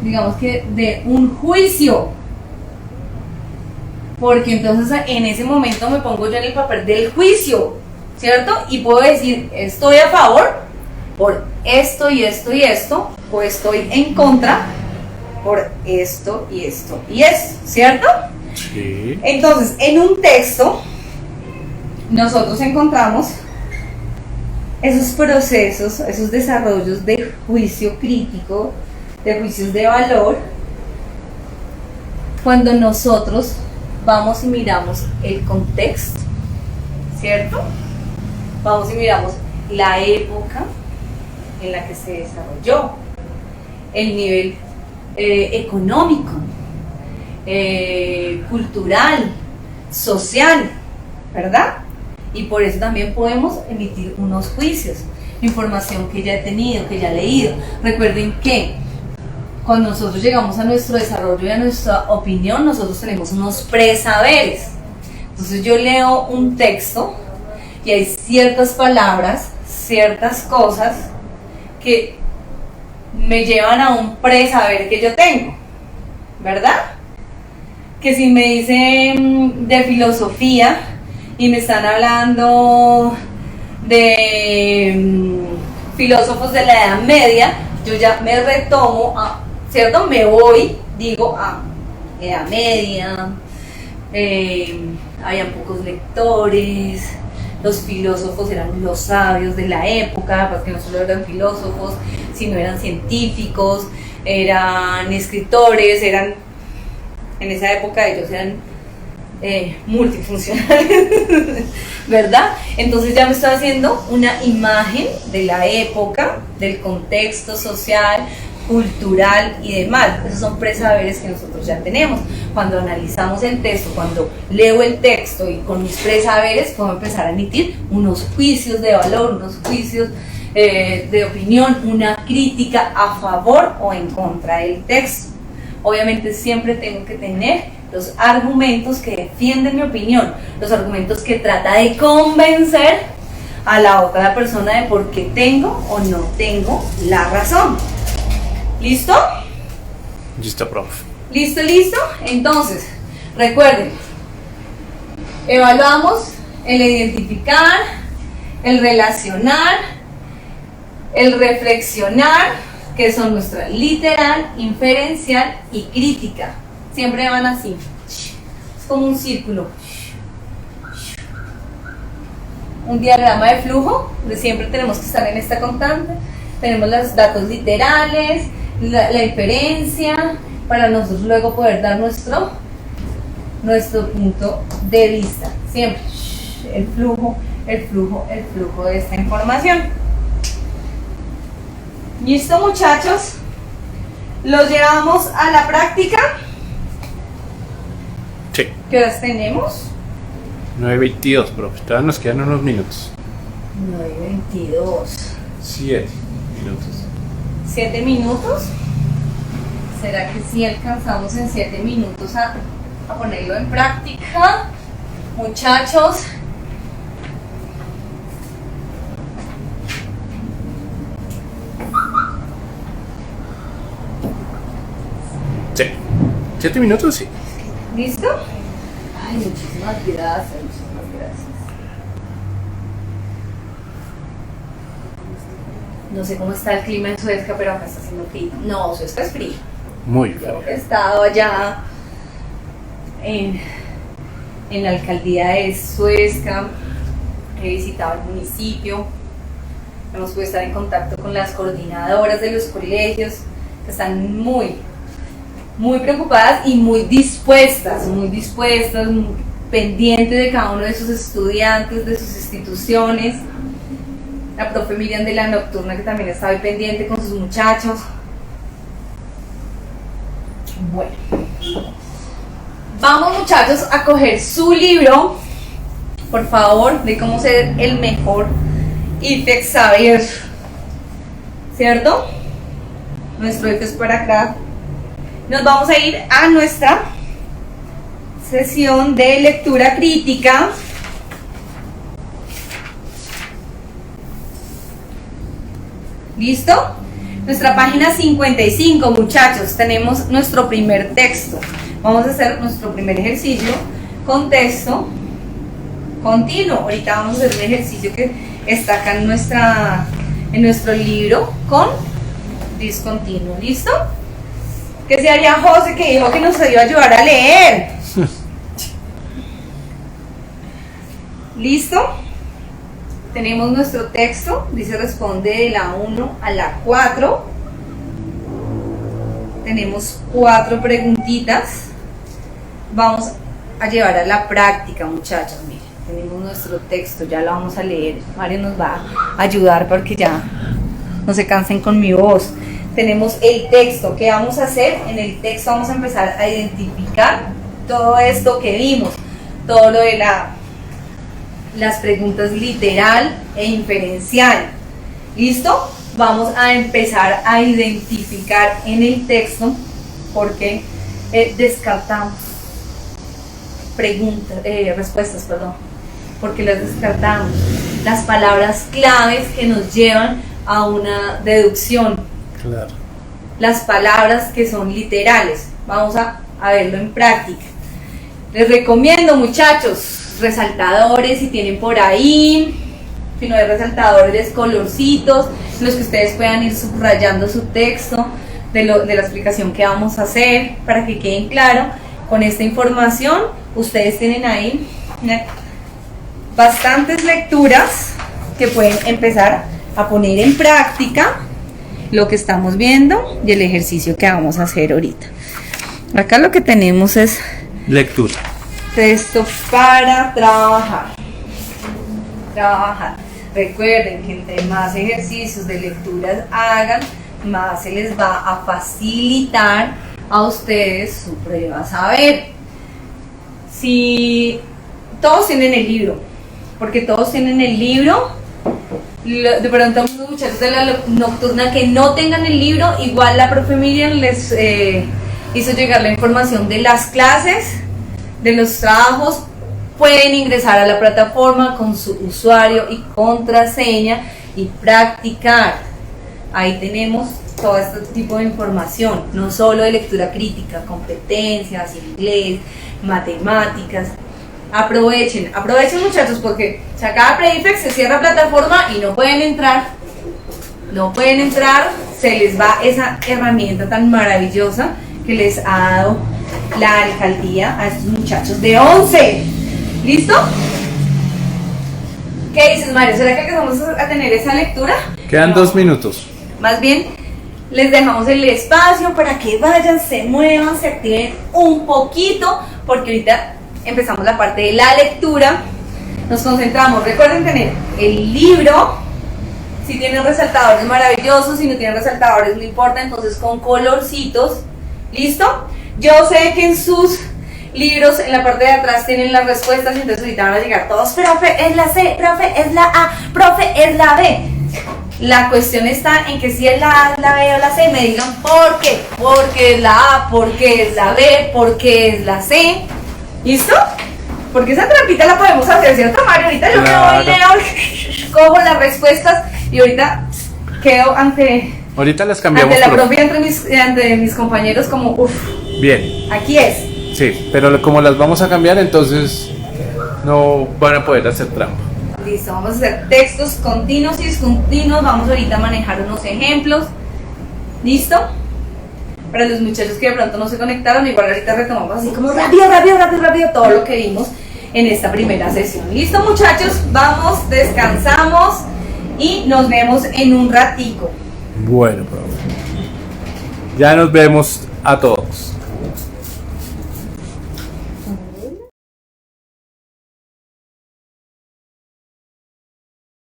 Digamos que de un juicio, porque entonces en ese momento me pongo yo en el papel del juicio, ¿cierto? Y puedo decir, estoy a favor por esto y esto y esto, o estoy en contra por esto y esto y esto, ¿cierto? Sí. Entonces, en un texto nosotros encontramos esos procesos, esos desarrollos de juicio crítico, de juicios de valor, cuando nosotros vamos y miramos el contexto, ¿cierto? Vamos y miramos la época en la que se desarrolló, el nivel económico, cultural, social, ¿verdad? Y por eso también podemos emitir unos juicios, información que ya he tenido, que ya he leído. Recuerden que cuando nosotros llegamos a nuestro desarrollo y a nuestra opinión, nosotros tenemos unos presaberes. Entonces yo leo un texto y hay ciertas palabras, ciertas cosas que me llevan a un presaber que yo tengo, ¿verdad? Que si me dicen de filosofía y me están hablando de filósofos de la Edad Media, yo ya me retomo a, ¿cierto? Me voy, digo, a Edad Media, habían pocos lectores, los filósofos eran los sabios de la época, porque no solo eran filósofos, sino eran científicos, eran escritores, eran, en esa época ellos eran multifuncionales, ¿verdad? Entonces ya me estoy haciendo una imagen de la época, del contexto social, cultural y demás. Esos son presaberes que nosotros ya tenemos. Cuando analizamos el texto, cuando leo el texto y con mis presaberes puedo empezar a emitir unos juicios de valor, unos juicios de opinión, una crítica a favor o en contra del texto. Obviamente siempre tengo que tener los argumentos que defienden mi opinión, los argumentos que trata de convencer a la otra persona de por qué tengo o no tengo la razón. ¿Listo? Listo, prof. ¿Listo, listo? Entonces, recuerden, evaluamos el identificar, el relacionar, el reflexionar, que son nuestra literal, inferencial y crítica. Siempre van así. Es como un círculo. Un diagrama de flujo, donde siempre tenemos que estar en esta constante. Tenemos los datos literales, la inferencia, para nosotros luego poder dar nuestro punto de vista. Siempre el flujo de esta información. ¿Listo, muchachos? ¿Los llevamos a la práctica? Sí. ¿Qué horas tenemos? 9:22, prof. Todavía nos quedan unos minutos. 9:22. 7 minutos. 7 minutos. ¿Será que sí alcanzamos en 7 minutos a ponerlo en práctica? Muchachos. Sí. 7 minutos, sí. ¿Listo? Ay, muchísimas gracias. No sé cómo está el clima en Suezca, pero acá está haciendo frío. No, Suezca es frío. Muy bien. He estado allá en la alcaldía de Suezca, he visitado el municipio, hemos podido estar en contacto con las coordinadoras de los colegios, que están muy preocupadas y muy dispuestas, pendientes de cada uno de sus estudiantes, de sus instituciones. La profe Miriam de la Nocturna, que también está muy pendiente con sus muchachos. Bueno, vamos, muchachos, a coger su libro, por favor, de cómo ser el mejor IFEX saber, ¿cierto? Nuestro IFEX para acá. Nos vamos a ir a nuestra sesión de lectura crítica. ¿Listo? Nuestra página 55, muchachos, tenemos nuestro primer texto. Vamos a hacer nuestro primer ejercicio con texto continuo. Ahorita vamos a hacer un ejercicio que está acá en nuestro libro con discontinuo. ¿Listo? ¿Qué se haría José, que dijo que nos iba a ayudar a leer? ¿Listo? Tenemos nuestro texto, dice responde de la 1 a la 4. Tenemos 4 preguntitas. Vamos a llevar a la práctica, muchachos. Miren, tenemos nuestro texto, ya lo vamos a leer. Mario nos va a ayudar porque ya no se cansen con mi voz. Tenemos el texto. ¿Qué vamos a hacer? En el texto vamos a empezar a identificar todo esto que vimos, todo lo de las preguntas literal e inferencial. ¿Listo? Vamos a empezar a identificar en el texto porque descartamos respuestas, porque las descartamos. Las palabras claves que nos llevan a una deducción. Claro. Las palabras que son literales. Vamos a verlo en práctica. Les recomiendo, muchachos, resaltadores si tienen por ahí. Si no hay resaltadores, colorcitos, los que ustedes puedan ir subrayando su texto de la explicación que vamos a hacer para que queden claro. Con esta información, ustedes tienen ahí bastantes lecturas que pueden empezar a poner en práctica lo que estamos viendo y el ejercicio que vamos a hacer ahorita. Acá lo que tenemos es lectura. Texto para trabajar. Recuerden que entre más ejercicios de lecturas hagan, más se les va a facilitar a ustedes su prueba saber. Si todos tienen el libro, porque todos tienen el libro, de pronto los muchachos de la nocturna que no tengan el libro, igual la profe Miriam les hizo llegar la información de las clases, de los trabajos. Pueden ingresar a la plataforma con su usuario y contraseña y practicar. Ahí tenemos todo este tipo de información, no solo de lectura crítica, competencias, inglés, matemáticas. Aprovechen muchachos, porque se acaba Predifex, se cierra plataforma y no pueden entrar, se les va esa herramienta tan maravillosa que les ha dado la alcaldía a estos muchachos de 11. ¿Listo? ¿Qué dices, Mario? ¿Será que alcanzamos a tener esa lectura? Quedan 2 minutos. Más bien, les dejamos el espacio para que vayan, se muevan, se activen un poquito, porque ahorita empezamos la parte de la lectura. Nos concentramos, recuerden tener el libro. Si tienen resaltadores, maravillosos. Si no tienen resaltadores, no importa, entonces con colorcitos. ¿Listo? Yo sé que en sus libros, en la parte de atrás tienen las respuestas, y entonces ahorita van a llegar todos: profe, es la C, profe, es la A, profe, es la B. La cuestión está en que si es la A, la B o la C, me digan por qué. Porque es la A, porque es la B, porque es la C. ¿Listo? Porque esa trampita la podemos hacer, ¿cierto, Mario? Ahorita yo me voy, leo, cojo las respuestas y ahorita quedo Ahorita las cambiamos. ante la profe, ante mis compañeros como, uff. Bien. Aquí es. Sí, pero como las vamos a cambiar, entonces no van a poder hacer trampa. Listo, vamos a hacer textos continuos y discontinuos. Vamos ahorita a manejar unos ejemplos. ¿Listo? Para los muchachos que de pronto no se conectaron, igual ahorita retomamos así como rápido todo lo que vimos en esta primera sesión. ¿Listo, muchachos? Vamos, descansamos y nos vemos en un ratico. Bueno, profe. Ya nos vemos a todos.